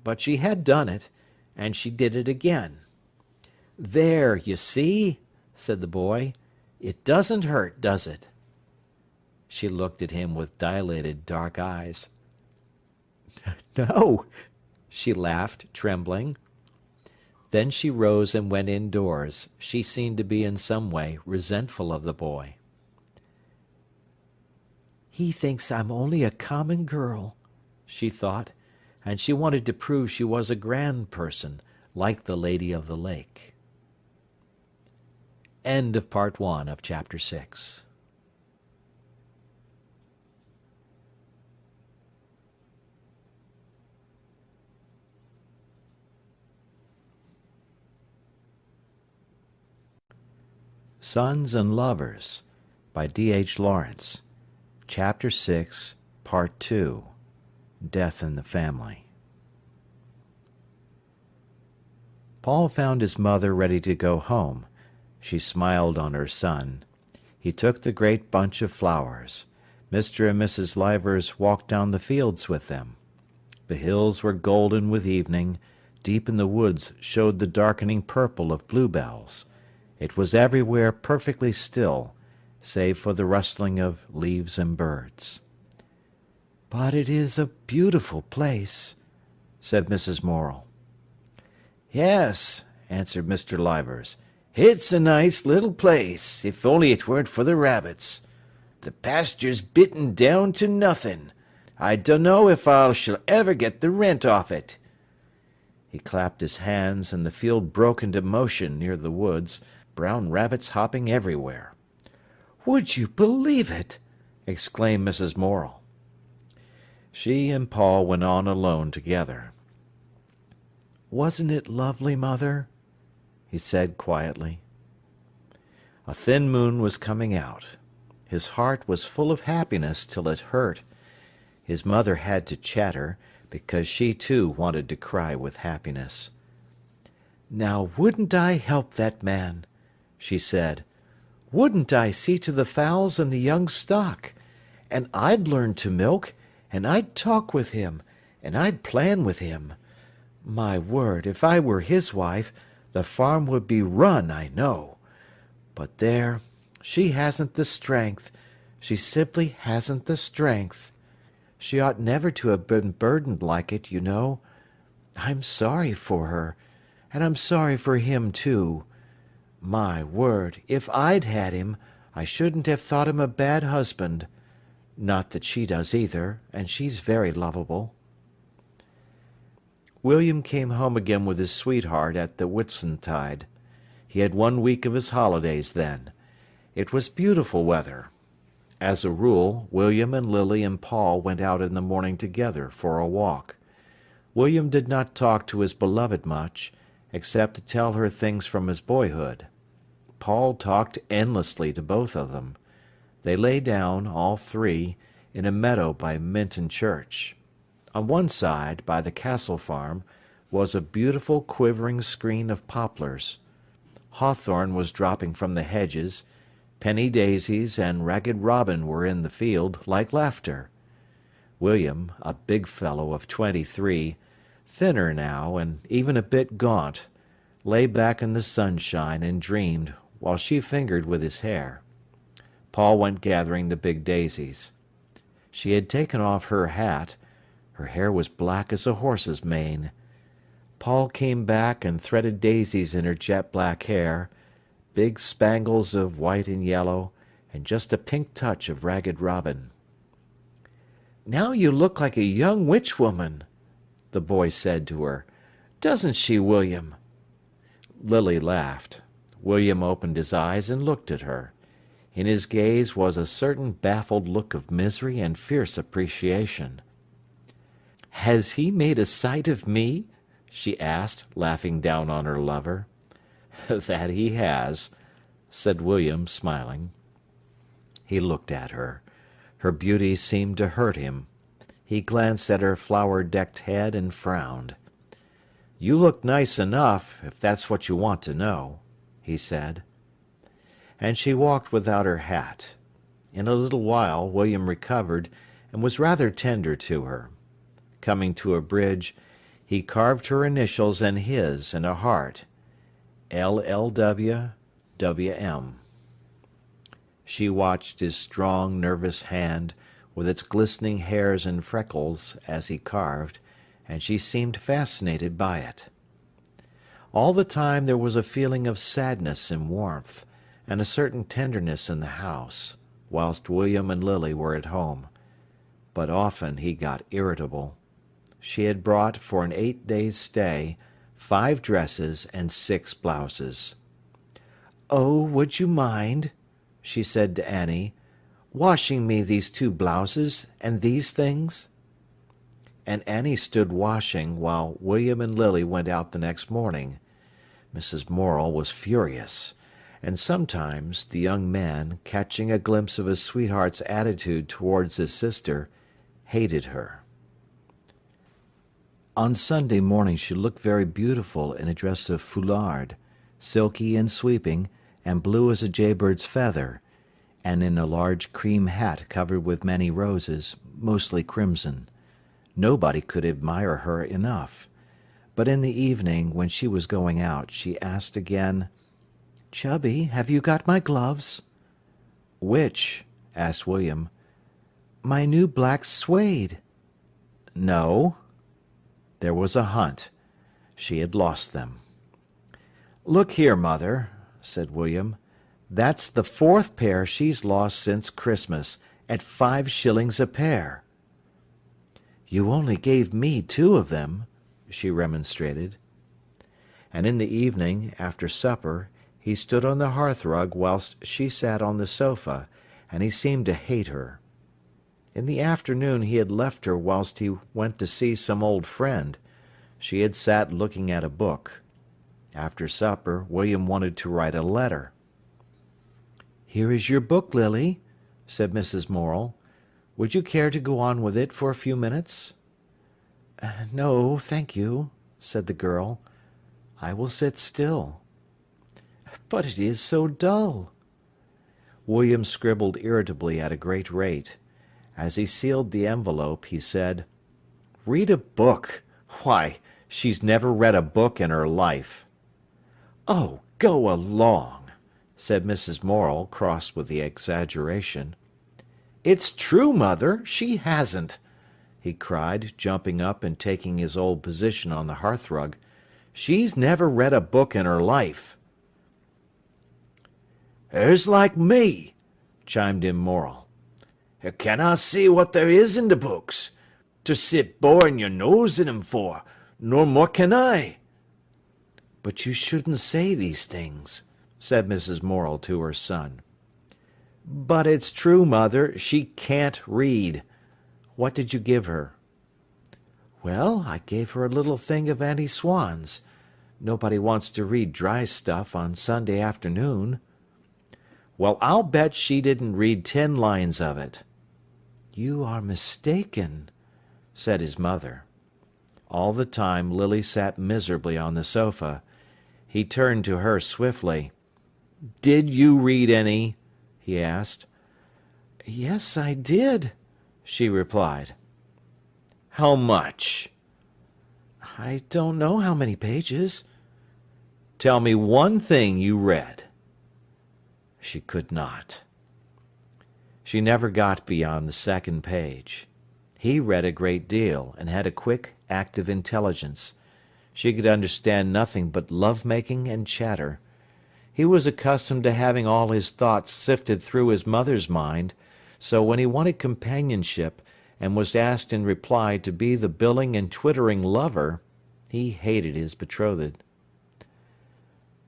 But she had done it, and she did it again. "There, you see," said the boy. "It doesn't hurt, does it?" She looked at him with dilated dark eyes. "No," she laughed, trembling. Then she rose and went indoors. She seemed to be in some way resentful of the boy. "He thinks I'm only a common girl," she thought, and she wanted to prove she was a grand person, like the Lady of the Lake. End of Part 1 of Chapter 6. Sons and Lovers by D.H.Lawrence. Chapter 6, Part 2. Death in the Family. Paul found his mother ready to go home. She smiled on her son. He took the great bunch of flowers. Mr. and Mrs. Livers walked down the fields with them. The hills were golden with evening. Deep in the woods showed the darkening purple of bluebells. It was everywhere perfectly still, save for the rustling of leaves and birds. "But it is a beautiful place," said Mrs. Morel. "Yes," answered Mr. Livers. "It's a nice little place, if only it weren't for the rabbits. The pasture's bitten down to nothing. I dunno if I shall ever get the rent off it." He clapped his hands, and the field broke into motion near the woods, brown rabbits hopping everywhere. "Would you believe it?" exclaimed Mrs. Morel. She and Paul went on alone together. "Wasn't it lovely, mother?" he said quietly. A thin moon was coming out. His heart was full of happiness till it hurt. His mother had to chatter, because she too wanted to cry with happiness. "Now wouldn't I help that man?" she said. "Wouldn't I see to the fowls and the young stock? And I'd learn to milk, and I'd talk with him, and I'd plan with him. My word, if I were his wife, the farm would be run, I know. But there, she hasn't the strength. She simply hasn't the strength. She ought never to have been burdened like it, you know. I'm sorry for her, and I'm sorry for him too. My word, if I'd had him, I shouldn't have thought him a bad husband. Not that she does either, and she's very lovable." William came home again with his sweetheart at the Whitsuntide. He had 1 week of his holidays then. It was beautiful weather. As a rule, William and Lily and Paul went out in the morning together for a walk. William did not talk to his beloved much, except to tell her things from his boyhood. Paul talked endlessly to both of them. They lay down, all three, in a meadow by Minton Church. On one side, by the Castle Farm, was a beautiful quivering screen of poplars. Hawthorn was dropping from the hedges. Penny daisies and ragged robin were in the field, like laughter. William, a big fellow of 23, thinner now and even a bit gaunt, lay back in the sunshine and dreamed, while she fingered with his hair. Paul went gathering the big daisies. She had taken off her hat. Her hair was black as a horse's mane. Paul came back and threaded daisies in her jet-black hair, big spangles of white and yellow, and just a pink touch of ragged robin. "Now you look like a young witch-woman," the boy said to her. "Doesn't she, William?" Lily laughed. William opened his eyes and looked at her. In his gaze was a certain baffled look of misery and fierce appreciation. "Has he made a sight of me?" she asked, laughing down on her lover. "That he has," said William, smiling. He looked at her. Her beauty seemed to hurt him. He glanced at her flower-decked head and frowned. "You look nice enough, if that's what you want to know," he said. And she walked without her hat. In a little while William recovered, and was rather tender to her. Coming to a bridge, he carved her initials and his in a heart. LLW-WM. She watched his strong, nervous hand, with its glistening hairs and freckles, as he carved, and she seemed fascinated by it. All the time there was a feeling of sadness and warmth, and a certain tenderness in the house, whilst William and Lily were at home. But often he got irritable. She had brought, for an 8 days' stay, 5 dresses and 6 blouses. "Oh, would you mind," she said to Annie, "washing me these 2 blouses and these things?" And Annie stood washing, while William and Lily went out the next morning. Mrs. Morel was furious, and sometimes the young man, catching a glimpse of his sweetheart's attitude towards his sister, hated her. On Sunday morning she looked very beautiful in a dress of foulard, silky and sweeping, and blue as a jaybird's feather, and in a large cream hat covered with many roses, mostly crimson. Nobody could admire her enough. But in the evening, when she was going out, she asked again, "Chubby, have you got my gloves?" "Which?" asked William. "My new black suede." "No." There was a hunt. She had lost them. "Look here, mother," said William. "That's the 4th pair she's lost since Christmas, at 5 shillings a pair." "You only gave me 2 of them," she remonstrated. And in the evening, after supper, he stood on the hearthrug whilst she sat on the sofa, and he seemed to hate her. In the afternoon he had left her whilst he went to see some old friend. She had sat looking at a book. After supper, William wanted to write a letter. "Here is your book, Lily," said Mrs. Morel. "Would you care to go on with it for a few minutes?" "No, thank you," said the girl. "I will sit still." "But it is so dull." William scribbled irritably at a great rate. As he sealed the envelope, he said, "Read a book! Why, she's never read a book in her life." "Oh, go along," said Mrs. Morel, cross with the exaggeration. "It's true, mother, she hasn't," he cried, jumping up and taking his old position on the hearthrug. "She's never read a book in her life." "Her's like me," chimed in Morel. "Her canna see what there is in the books, to sit boring your nose in 'em for, nor more can I." "But you shouldn't say these things," said Mrs. Morel to her son. "But it's true, mother, she can't read. What did you give her?" "Well, I gave her a little thing of Auntie Swan's. Nobody wants to read dry stuff on Sunday afternoon." "Well, I'll bet she didn't read 10 lines of it." "You are mistaken," said his mother. All the time Lily sat miserably on the sofa. He turned to her swiftly. "Did you read any?" he asked. "Yes, I did," she replied. "How much?" "I don't know how many pages." "Tell me one thing you read." She could not. She never got beyond the 2nd page. He read a great deal, and had a quick, active intelligence. She could understand nothing but love-making and chatter. He was accustomed to having all his thoughts sifted through his mother's mind, so when he wanted companionship, and was asked in reply to be the billing and twittering lover, he hated his betrothed.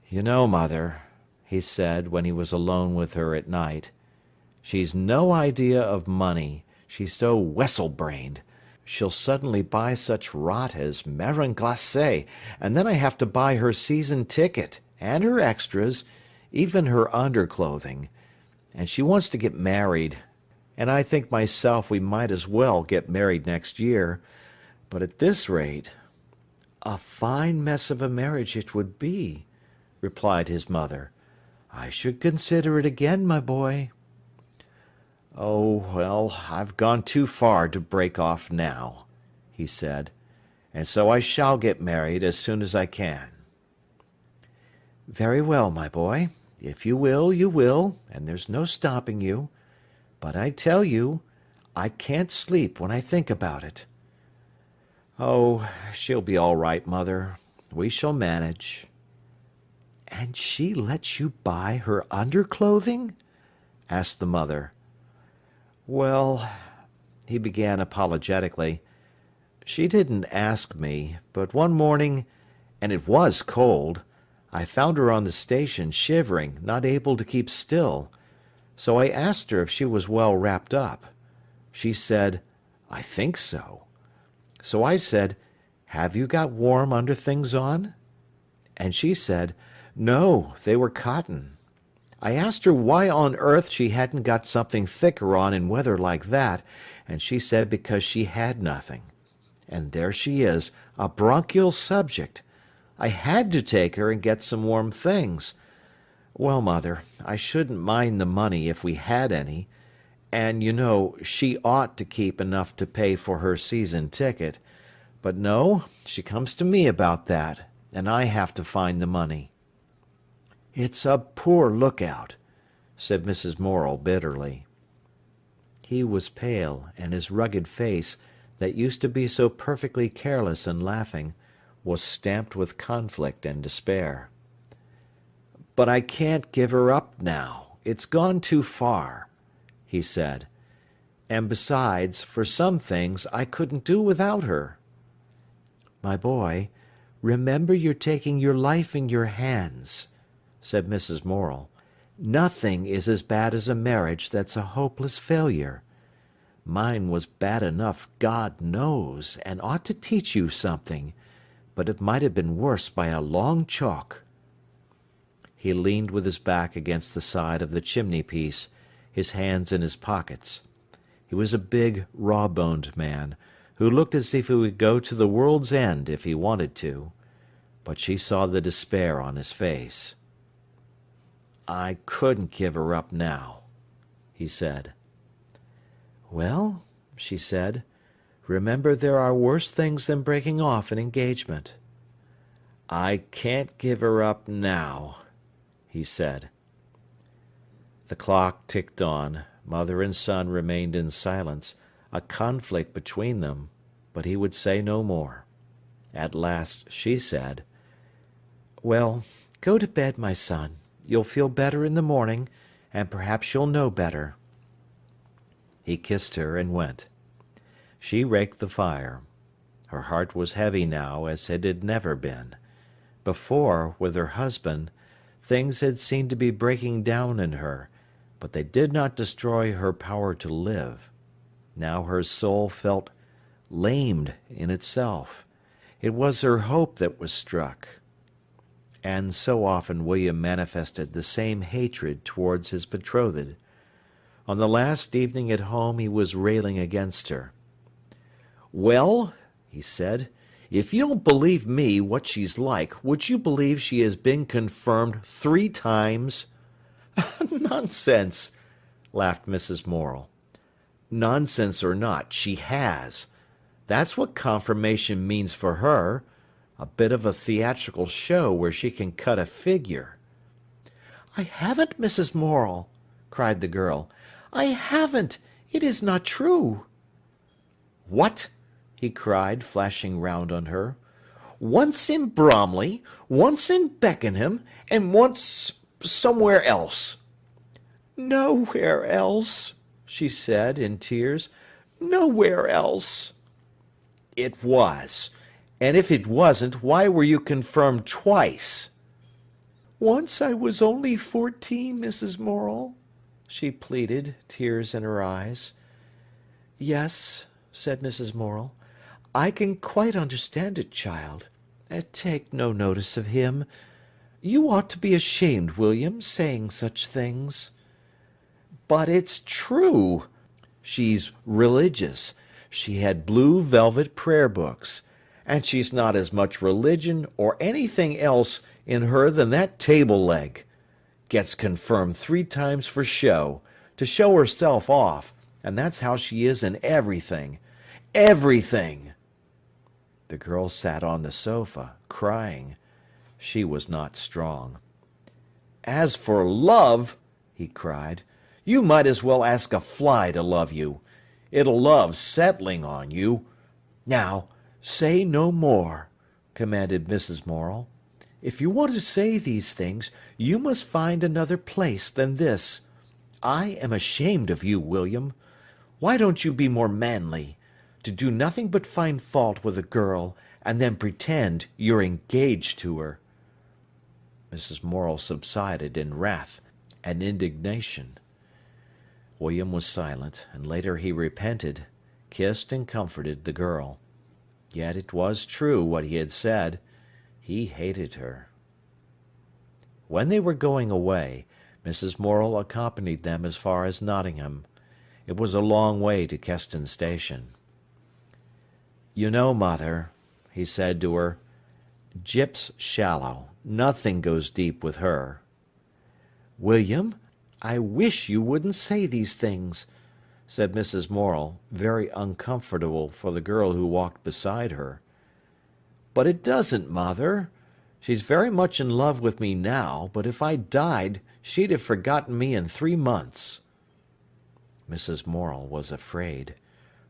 "You know, mother," he said, when he was alone with her at night, "she's no idea of money. She's so wessel-brained. She'll suddenly buy such rot as marron glacé, and then I have to buy her season ticket, and her extras, even her underclothing. And she wants to get married, and I think myself we might as well get married next year. But at this rate—" "A fine mess of a marriage it would be," replied his mother. "I should consider it again, my boy." "Oh, well, I've gone too far to break off now," he said, "and so I shall get married as soon as I can." "Very well, my boy. If you will, and there's no stopping you. But I tell you, I can't sleep when I think about it." "Oh, she'll be all right, mother. We shall manage." "And she lets you buy her underclothing?" asked the mother. "Well," he began apologetically, "she didn't ask me, but one morning, and it was cold, I found her on the station shivering, not able to keep still. So I asked her if she was well wrapped up. She said, 'I think so.' So I said, 'Have you got warm underthings on?' And she said, 'No, they were cotton.' I asked her why on earth she hadn't got something thicker on in weather like that, and she said because she had nothing. And there she is, a bronchial subject. I had to take her and get some warm things. Well, Mother, I shouldn't mind the money if we had any, and, you know, she ought to keep enough to pay for her season ticket. But no, she comes to me about that, and I have to find the money." "It's a poor lookout," said Mrs. Morel bitterly. He was pale, and his rugged face, that used to be so perfectly careless and laughing, was stamped with conflict and despair. "But I can't give her up now. It's gone too far," he said. "And besides, for some things I couldn't do without her." "My boy, remember you're taking your life in your hands," said Mrs. Morel. "Nothing is as bad as a marriage that's a hopeless failure. Mine was bad enough, God knows, and ought to teach you something, but it might have been worse by a long chalk." He leaned with his back against the side of the chimney-piece, his hands in his pockets. He was a big, raw-boned man, who looked as if he would go to the world's end if he wanted to, but she saw the despair on his face. "I couldn't give her up now," he said. "Well," she said, "remember there are worse things than breaking off an engagement." "I can't give her up now," he said. The clock ticked on. Mother and son remained in silence, a conflict between them, but he would say no more. At last she said, "Well, go to bed, my son. You'll feel better in the morning, and perhaps you'll know better." He kissed her and went. She raked the fire. Her heart was heavy now as it had never been. Before, with her husband, things had seemed to be breaking down in her, but they did not destroy her power to live. Now her soul felt lamed in itself. It was her hope that was struck. And so often William manifested the same hatred towards his betrothed. On the last evening at home he was railing against her. "Well," he said, "if you don't believe me what she's like, would you believe she has been confirmed 3 times? "Nonsense," laughed Mrs. Morel. "Nonsense or not, she has. That's what confirmation means for her. A bit of a theatrical show where she can cut a figure." "I haven't, Mrs. Morel," cried the girl. "I haven't. It is not true." "What?" he cried, flashing round on her. "Once in Bromley, once in Beckenham, and once somewhere else." "Nowhere else," she said, in tears. "Nowhere else." "It was. And if it wasn't, why were you confirmed twice?" "Once I was only 14, Mrs. Morel," she pleaded, tears in her eyes. "Yes," said Mrs. Morel, "I can quite understand it, child. Take no notice of him. You ought to be ashamed, William, saying such things." "But it's true. She's religious. She had blue velvet prayer books. And she's not as much religion or anything else in her than that table leg. Gets confirmed 3 times for show, to show herself off, and that's how she is in everything. Everything!" The girl sat on the sofa, crying. She was not strong. "As for love," he cried, "you might as well ask a fly to love you. It'll love settling on you. Now, say no more," commanded Mrs. Morel. "If you want to say these things, you must find another place than this. I am ashamed of you, William. Why don't you be more manly? To do nothing but find fault with a girl, and then pretend you're engaged to her." Mrs. Morel subsided in wrath and indignation. William was silent, and later he repented, kissed and comforted the girl. Yet it was true what he had said. He hated her. When they were going away, Mrs. Morel accompanied them as far as Nottingham. It was a long way to Keston Station. "You know, Mother," he said to her, "Jip's shallow. Nothing goes deep with her." "William, I wish you wouldn't say these things," said Mrs. Morel, very uncomfortable for the girl who walked beside her. "But it doesn't, Mother. She's very much in love with me now, but if I died, she'd have forgotten me in 3 months." Mrs. Morel was afraid.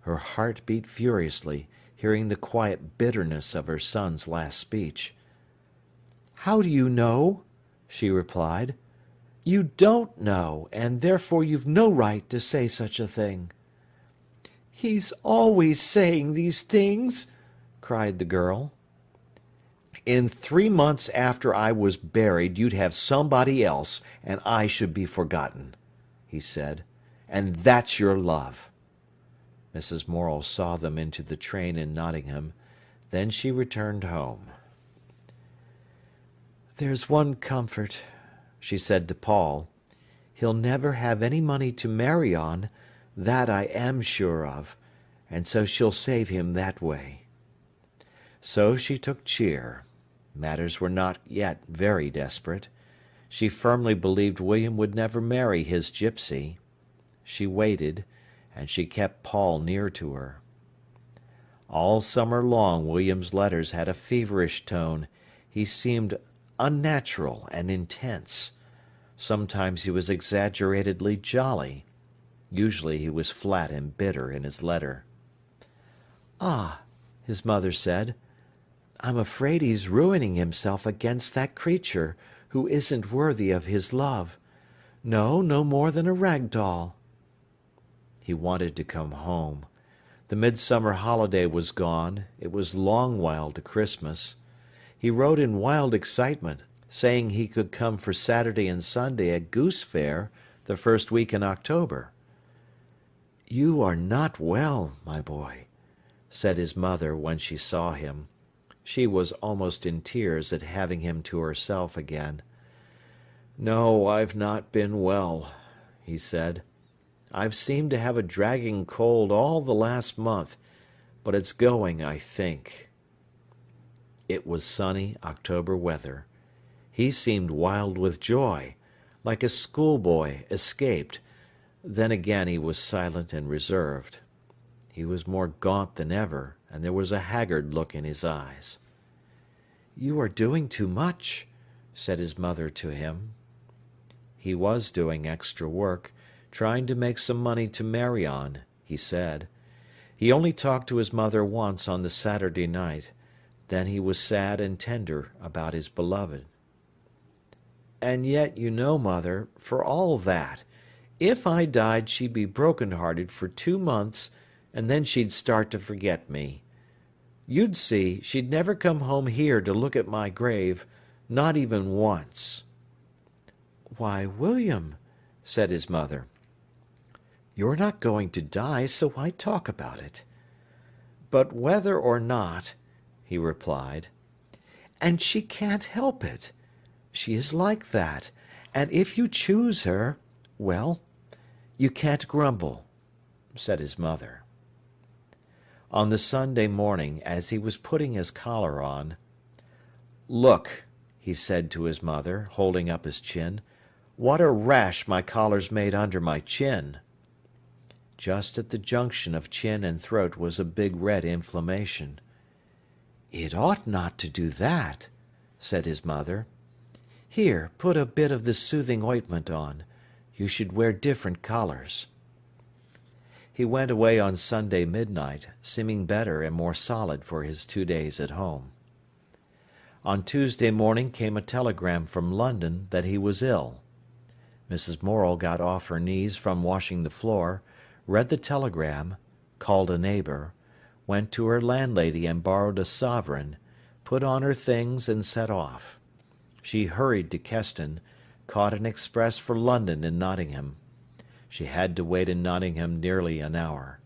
Her heart beat furiously, hearing the quiet bitterness of her son's last speech. "How do you know?" she replied. "You don't know, and therefore you've no right to say such a thing." "He's always saying these things," cried the girl. "In 3 months after I was buried you'd have somebody else, and I should be forgotten," he said. "And that's your love." Mrs. Morel saw them into the train in Nottingham. Then she returned home. "There's one comfort," she said to Paul. "He'll never have any money to marry on, that I am sure of, and so she'll save him that way." So she took cheer. Matters were not yet very desperate. She firmly believed William would never marry his gypsy. She waited, and she kept Paul near to her. All summer long William's letters had a feverish tone. He seemed unnatural and intense. Sometimes he was exaggeratedly jolly. Usually he was flat and bitter in his letter. "Ah," his mother said, "I'm afraid he's ruining himself against that creature, who isn't worthy of his love. No more than a rag doll." He wanted to come home. The midsummer holiday was gone. It was long while to Christmas. He wrote in wild excitement, saying he could come for Saturday and Sunday at Goose Fair, the first week in October. "You are not well, my boy," said his mother when she saw him. She was almost in tears at having him to herself again. "No, I've not been well," he said. "I've seemed to have a dragging cold all the last month, but it's going, I think." It was sunny October weather. He seemed wild with joy, like a schoolboy escaped. Then again he was silent and reserved. He was more gaunt than ever, and there was a haggard look in his eyes. "You are doing too much," said his mother to him. He was doing extra work, trying to make some money to marry on, he said. He only talked to his mother once on the Saturday night. Then he was sad and tender about his beloved. "And yet, you know, Mother, for all that, if I died she'd be broken-hearted for 2 months, and then she'd start to forget me. You'd see, she'd never come home here to look at my grave, not even once." "Why, William," said his mother, "you're not going to die, so why talk about it?" "But whether or not," he replied. "And she can't help it. She is like that, and if you choose her, well, you can't grumble," said his mother. On the Sunday morning, as he was putting his collar on, "Look," he said to his mother, holding up his chin, "what a rash my collar's made under my chin." Just at the junction of chin and throat was a big red inflammation. "It ought not to do that," said his mother. "Here, put a bit of this soothing ointment on. You should wear different collars." He went away on Sunday midnight, seeming better and more solid for his 2 days at home. On Tuesday morning came a telegram from London that he was ill. Mrs. Morel got off her knees from washing the floor, read the telegram, called a neighbour, went to her landlady and borrowed a sovereign, put on her things and set off. She hurried to Keston, caught an express for London and Nottingham. She had to wait in Nottingham nearly an hour.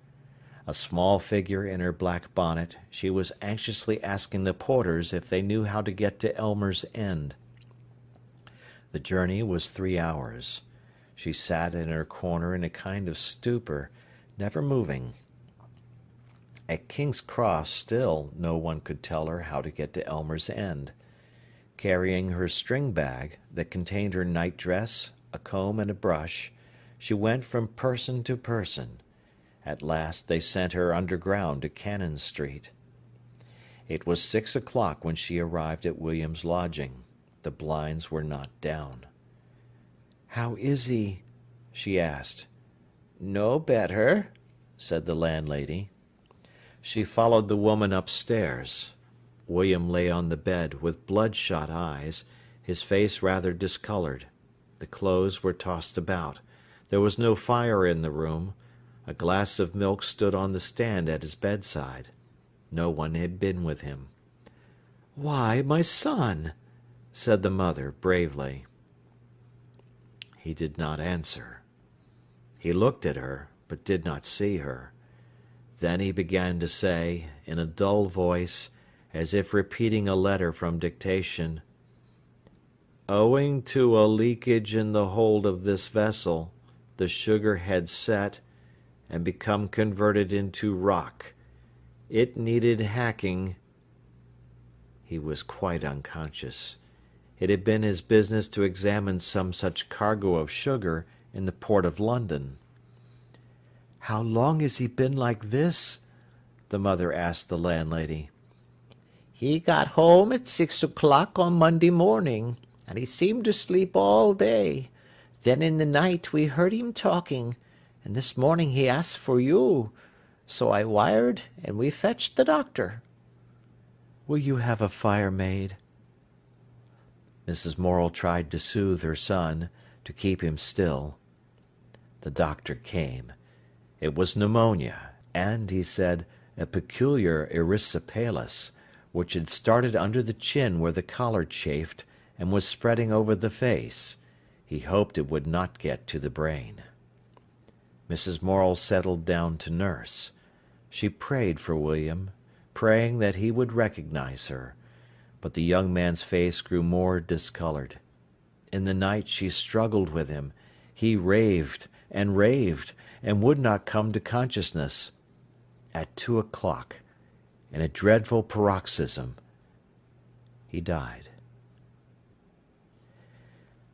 A small figure in her black bonnet, she was anxiously asking the porters if they knew how to get to Elmer's End. The journey was 3 hours. She sat in her corner in a kind of stupor, never moving. At King's Cross still no one could tell her how to get to Elmer's End. Carrying her string bag that contained her night-dress, a comb and a brush, she went from person to person. At last they sent her underground to Cannon Street. It was 6 o'clock when she arrived at William's lodging. The blinds were not down. "How is he?" she asked. "No better," said the landlady. She followed the woman upstairs. William lay on the bed with bloodshot eyes, his face rather discoloured. The clothes were tossed about. There was no fire in the room. A glass of milk stood on the stand at his bedside. No one had been with him. "Why, my son!" said the mother bravely. He did not answer. He looked at her, but did not see her. Then he began to say, in a dull voice, as if repeating a letter from dictation, "Owing to a leakage in the hold of this vessel, the sugar had set and become converted into rock. It needed hacking." He was quite unconscious. It had been his business to examine some such cargo of sugar in the port of London. "How long has he been like this?" the mother asked the landlady. "He got home at 6 o'clock on Monday morning, and he seemed to sleep all day. Then in the night we heard him talking, and this morning he asked for you. So I wired, and we fetched the doctor." "Will you have a fire made?" Mrs. Morel tried to soothe her son, to keep him still. The doctor came. It was pneumonia, and, he said, a peculiar erysipelas, which had started under the chin where the collar chafed, and was spreading over the face. He hoped it would not get to the brain. Mrs. Morel settled down to nurse. She prayed for William, praying that he would recognize her, but the young man's face grew more discoloured. In the night she struggled with him. He raved, and would not come to consciousness. At 2 o'clock, in a dreadful paroxysm, he died.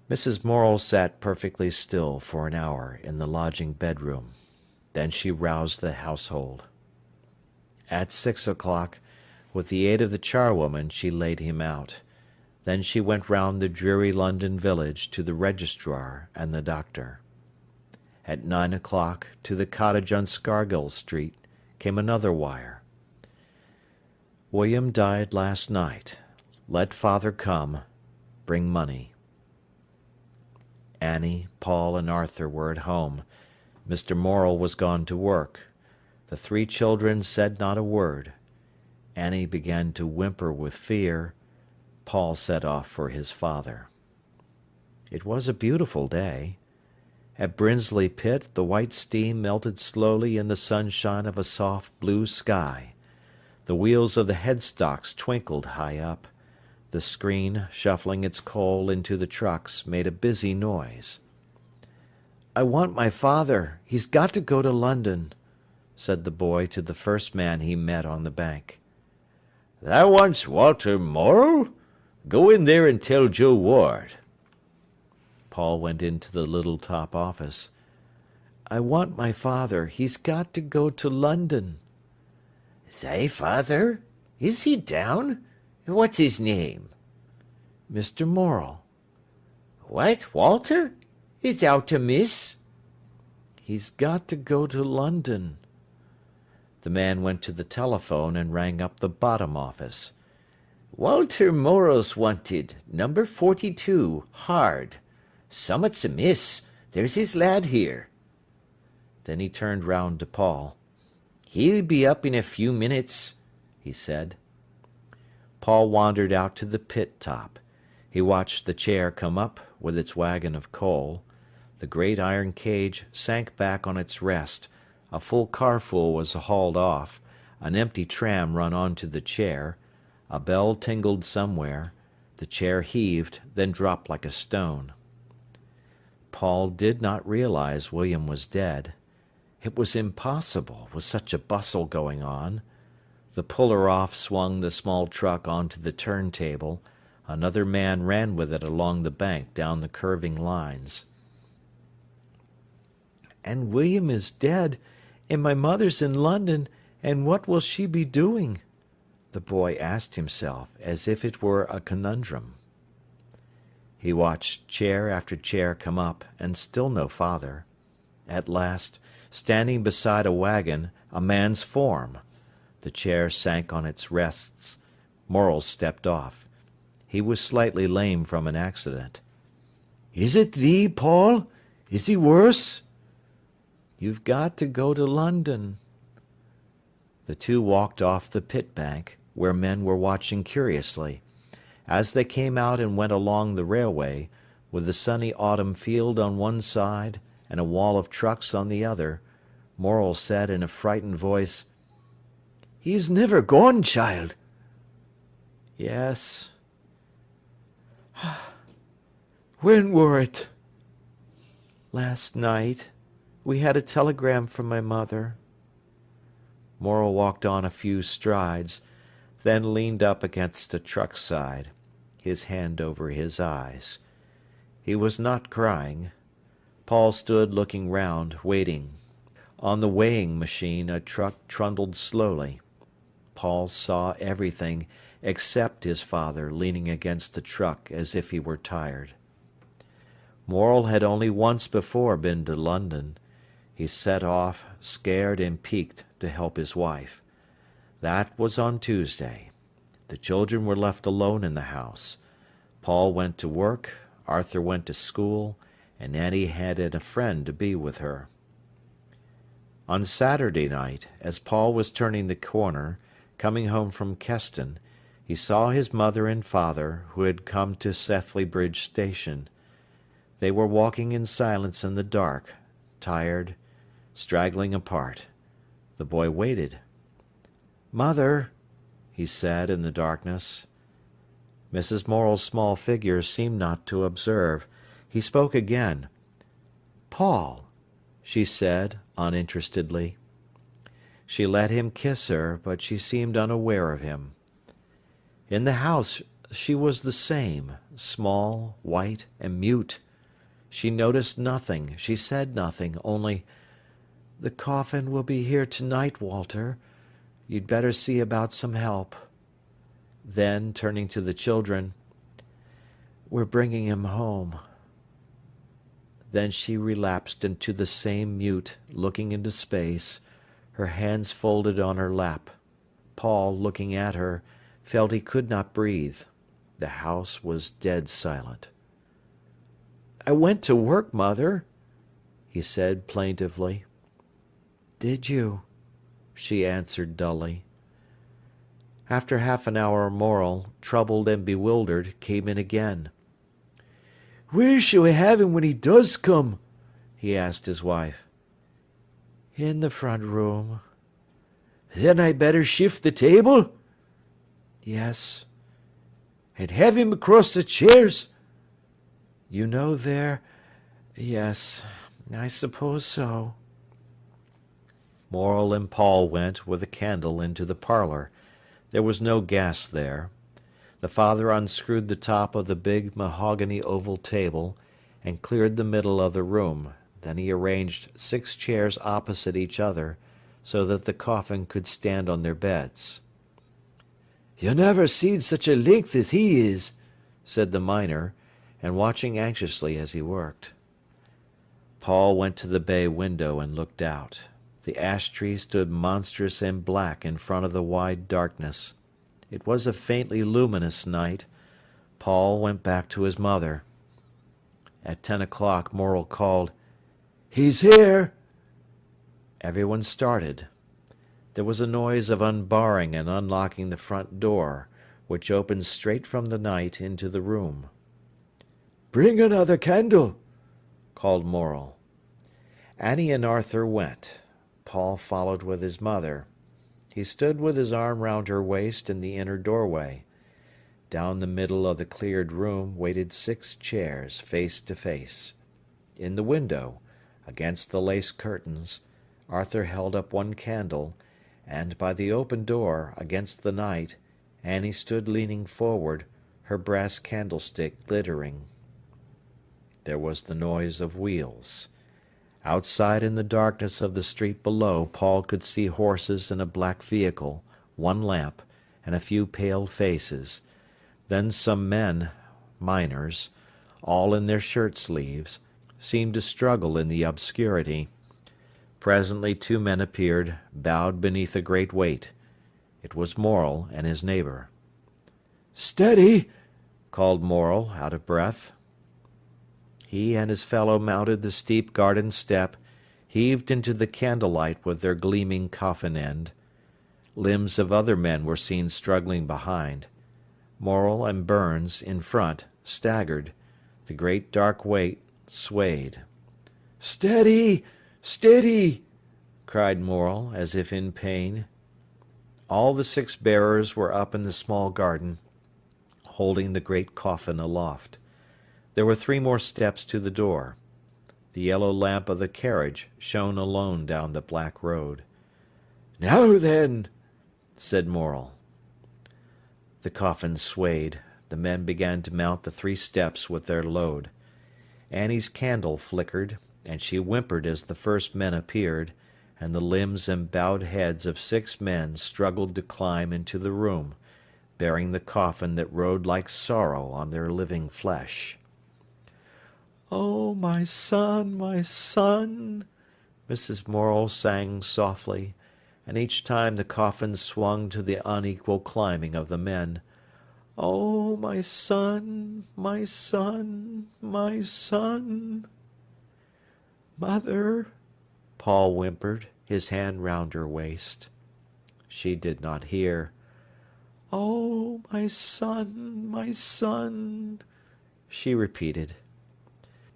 Mrs. Morel sat perfectly still for an hour in the lodging bedroom. Then she roused the household. At 6 o'clock, with the aid of the charwoman, she laid him out. Then she went round the dreary London village to the registrar and the doctor. At 9 o'clock, to the cottage on Scargill Street, came another wire. "William died last night. Let father come. Bring money." Annie, Paul, and Arthur were at home. Mr. Morel was gone to work. The 3 children said not a word. Annie began to whimper with fear. Paul set off for his father. It was a beautiful day. At Brinsley Pit the white steam melted slowly in the sunshine of a soft blue sky. The wheels of the headstocks twinkled high up. The screen, shuffling its coal into the trucks, made a busy noise. "I want my father. He's got to go to London," said the boy to the first man he met on the bank. "Thou wants Walter Morel? Go in there and tell Joe Ward." Paul went into the little top office. "I want my father. He's got to go to London." "Thy father? Is he down? What's his name?" "Mr. Morel." "What, Walter? Is out amiss?" "He's got to go to London." The man went to the telephone and rang up the bottom office. "Walter Morel's wanted, number 42, hard. Summat's amiss. There's his lad here." Then he turned round to Paul. "He'll be up in a few minutes," he said. Paul wandered out to the pit top. He watched the chair come up, with its wagon of coal. The great iron cage sank back on its rest. A full carful was hauled off. An empty tram run on to the chair. A bell tingled somewhere. The chair heaved, then dropped like a stone. Paul did not realize William was dead. It was impossible, with such a bustle going on. The puller-off swung the small truck onto the turntable. Another man ran with it along the bank down the curving lines. "And William is dead, and my mother's in London, and what will she be doing?" the boy asked himself, as if it were a conundrum. He watched chair after chair come up, and still no father. At last, standing beside a wagon, a man's form. The chair sank on its rests. Morel stepped off. He was slightly lame from an accident. "Is it thee, Paul? Is he worse?" "You've got to go to London." The two walked off the pit bank, where men were watching curiously. As they came out and went along the railway, with the sunny autumn field on one side and a wall of trucks on the other, Morel said in a frightened voice, "He's never gone, child." "Yes." "When were it?" "Last night. We had a telegram from my mother." Morel walked on a few strides, then leaned up against a truck side, his hand over his eyes. He was not crying. Paul stood looking round, waiting. On the weighing machine a truck trundled slowly. Paul saw everything except his father leaning against the truck as if he were tired. Morel had only once before been to London. He set off, scared and piqued, to help his wife. That was on Tuesday. The children were left alone in the house. Paul went to work, Arthur went to school, and Annie had a friend to be with her. On Saturday night, as Paul was turning the corner, coming home from Keston, he saw his mother and father, who had come to Sethley Bridge Station. They were walking in silence in the dark, tired, straggling apart. The boy waited. "Mother," he said in the darkness. Mrs. Morel's small figure seemed not to observe. He spoke again. "Paul," she said, uninterestedly. She let him kiss her, but she seemed unaware of him. In the house she was the same, small, white, and mute. She noticed nothing, she said nothing, only, "The coffin will be here tonight, Walter. You'd better see about some help." Then, turning to the children, "We're bringing him home." Then she relapsed into the same mute, looking into space, her hands folded on her lap. Paul, looking at her, felt he could not breathe. The house was dead silent. "I went to work, Mother," he said plaintively. "Did you?" she answered dully. After half an hour Morel, troubled and bewildered, came in again. "Where shall we have him when he does come?" he asked his wife. "In the front room." "Then I better shift the table?" "Yes." "And have him across the chairs?" "You know there. Yes, I suppose so." Morel and Paul went with a candle into the parlour. There was no gas there. The father unscrewed the top of the big mahogany oval table and cleared the middle of the room. Then he arranged 6 chairs opposite each other, so that the coffin could stand on their beds. "You never seed such a length as he is," said the miner, and watching anxiously as he worked. Paul went to the bay window and looked out. The ash tree stood monstrous and black in front of the wide darkness. It was a faintly luminous night. Paul went back to his mother. At 10 o'clock Morel called, "He's here!" Everyone started. There was a noise of unbarring and unlocking the front door, which opened straight from the night into the room. "Bring another candle," called Morel. Annie and Arthur went. Paul followed with his mother. He stood with his arm round her waist in the inner doorway. Down the middle of the cleared room waited 6 chairs, face to face. In the window, against the lace curtains, Arthur held up one candle, and by the open door, against the night, Annie stood leaning forward, her brass candlestick glittering. There was the noise of wheels. Outside in the darkness of the street below, Paul could see horses and a black vehicle, one lamp, and a few pale faces. Then some men, miners, all in their shirt-sleeves, seemed to struggle in the obscurity. Presently 2 men appeared, bowed beneath a great weight. It was Morel and his neighbour. "Steady!" called Morel, out of breath. He and his fellow mounted the steep garden step, heaved into the candlelight with their gleaming coffin end. Limbs of other men were seen struggling behind. Morel and Burns, in front, staggered. The great dark weight swayed. "Steady! Steady!" cried Morel, as if in pain. All the 6 bearers were up in the small garden, holding the great coffin aloft. There were 3 more steps to the door. The yellow lamp of the carriage shone alone down the black road. "Now then," said Morel. The coffin swayed. The men began to mount the 3 steps with their load. Annie's candle flickered, and she whimpered as the first men appeared, and the limbs and bowed heads of 6 men struggled to climb into the room, bearing the coffin that rode like sorrow on their living flesh. "Oh, my son, my son!" Mrs. Morel sang softly, and each time the coffin swung to the unequal climbing of the men. "Oh, my son, my son, my son!" "Mother!" Paul whimpered, his hand round her waist. She did not hear. "Oh, my son," she repeated.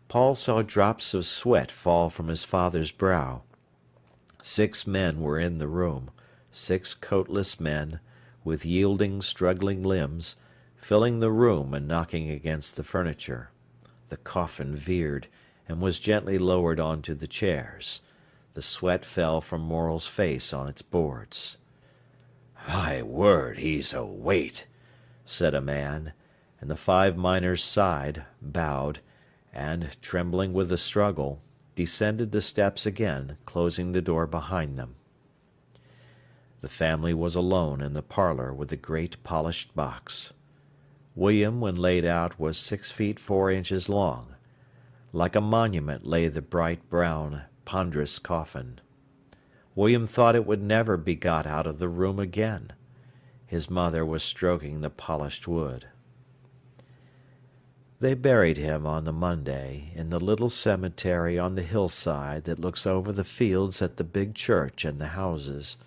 Paul saw drops of sweat fall from his father's brow. 6 men were in the room, 6 coatless men, with yielding, struggling limbs, filling the room and knocking against the furniture. The coffin veered, and was gently lowered on to the chairs. The sweat fell from Morel's face on its boards. "My word, he's a weight," said a man, and the 5 miners sighed, bowed, and, trembling with the struggle, descended the steps again, closing the door behind them. The family was alone in the parlour with the great polished box. William, when laid out, was 6 feet 4 inches long. Like a monument lay the bright brown, ponderous coffin. William thought it would never be got out of the room again. His mother was stroking the polished wood. They buried him on the Monday in the little cemetery on the hillside that looks over the fields at the big church and the houses.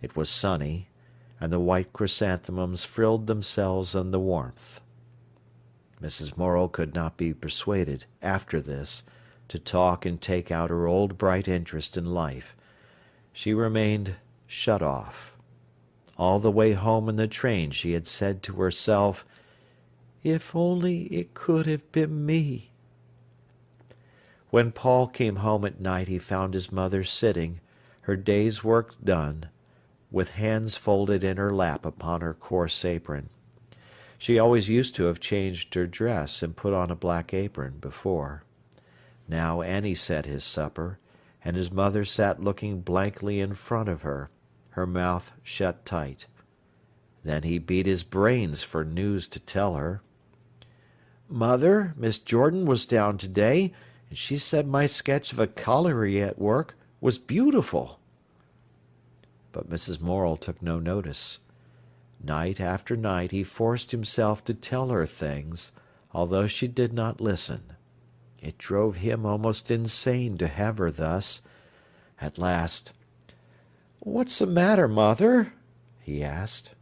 It was sunny, and the white chrysanthemums frilled themselves in the warmth. Mrs. Morel could not be persuaded, after this, to talk and take out her old bright interest in life. She remained shut off. All the way home in the train she had said to herself, "If only it could have been me." When Paul came home at night he found his mother sitting, her day's work done, with hands folded in her lap upon her coarse apron. She always used to have changed her dress and put on a black apron before. Now Annie set his supper, and his mother sat looking blankly in front of her, her mouth shut tight. Then he beat his brains for news to tell her. "Mother, Miss Jordan was down today, and she said my sketch of a colliery at work was beautiful." But Mrs. Morel took no notice. Night after night he forced himself to tell her things, although she did not listen. It drove him almost insane to have her thus. At last, "What's the matter, mother?" he asked.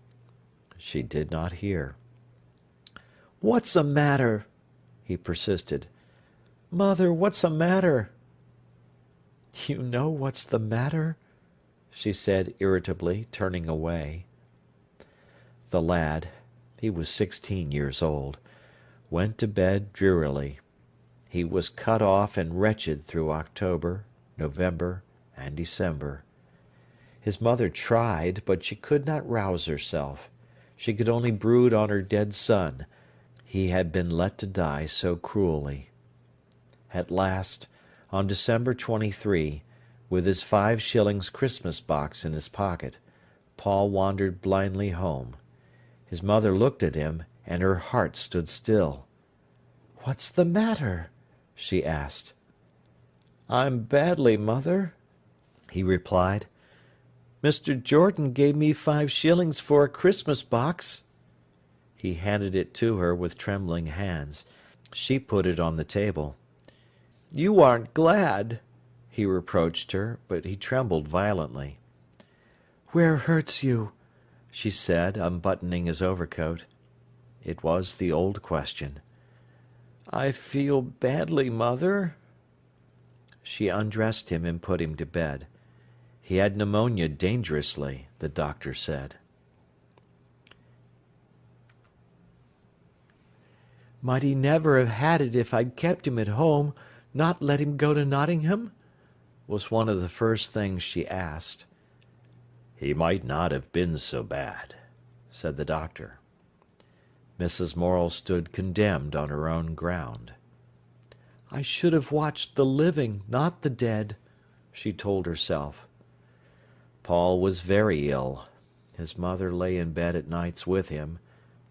She did not hear. "What's the matter?" he persisted. "Mother, what's the matter?" "You know what's the matter?" she said irritably, turning away. The lad, he was 16 years old, went to bed drearily. He was cut off and wretched through October, November, and December. His mother tried, but she could not rouse herself. She could only brood on her dead son. He had been let to die so cruelly. At last, on December 23, with his 5 shillings Christmas box in his pocket, Paul wandered blindly home. His mother looked at him, and her heart stood still. "What's the matter?" she asked. "I'm badly, mother," he replied. "Mr. Jordan gave me 5 shillings for a Christmas box." He handed it to her with trembling hands. She put it on the table. "You aren't glad," he reproached her, but he trembled violently. "Where hurts you?" she said, unbuttoning his overcoat. It was the old question. "I feel badly, mother." She undressed him and put him to bed. He had pneumonia dangerously, the doctor said. "Might he never have had it if I'd kept him at home, not let him go to Nottingham?" was one of the first things she asked. "He might not have been so bad," said the doctor. Mrs. Morel stood condemned on her own ground. "I should have watched the living, not the dead," she told herself. Paul was very ill. His mother lay in bed at nights with him.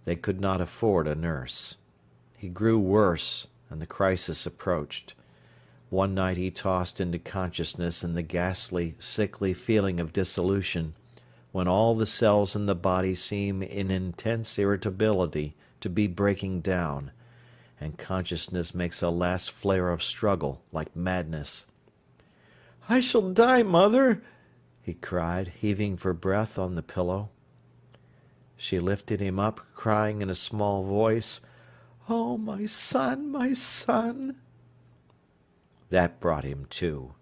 They could not afford a nurse. He grew worse, and the crisis approached. One night he tossed into consciousness in the ghastly, sickly feeling of dissolution, when all the cells in the body seem in intense irritability to be breaking down, and consciousness makes a last flare of struggle, like madness. "I shall die, mother!" he cried, heaving for breath on the pillow. She lifted him up, crying in a small voice, "Oh, my son, my son!" That brought him to.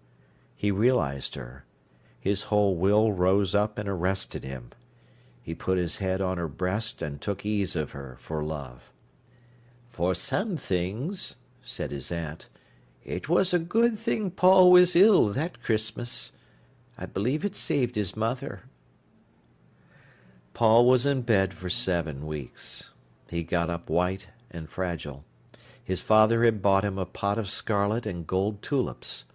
He realized her. His whole will rose up and arrested him. He put his head on her breast and took ease of her for love. "For some things," said his aunt, "it was a good thing Paul was ill that Christmas. I believe it saved his mother." Paul was in bed for 7 weeks. He got up white and fragile. His father had bought him a pot of scarlet and gold tulips.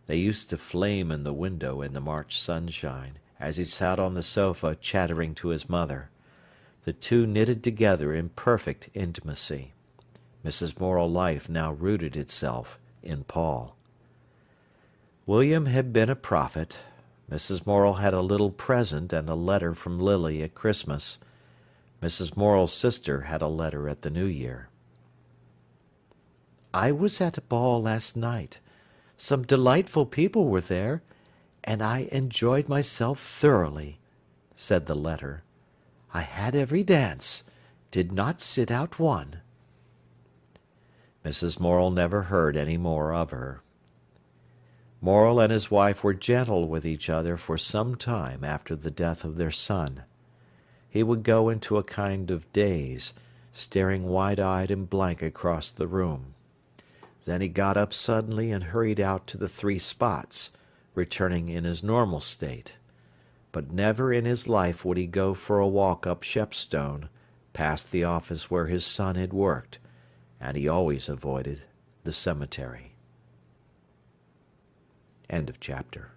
They used to flame in the window in the March sunshine, as he sat on the sofa chattering to his mother. The two knitted together in perfect intimacy. Mrs. Morel life now rooted itself in Paul. William had been a prophet. Mrs. Morel had a little present and a letter from Lily at Christmas. Mrs. Morel's sister had a letter at the New Year. "I was at a ball last night. Some delightful people were there, and I enjoyed myself thoroughly," said the letter. "I had every dance, did not sit out one." Mrs. Morel never heard any more of her. Morel and his wife were gentle with each other for some time after the death of their son. He would go into a kind of daze, staring wide-eyed and blank across the room. Then he got up suddenly and hurried out to the 3 Spots, returning in his normal state. But never in his life would he go for a walk up Shepstone, past the office where his son had worked, and he always avoided the cemetery. End of chapter.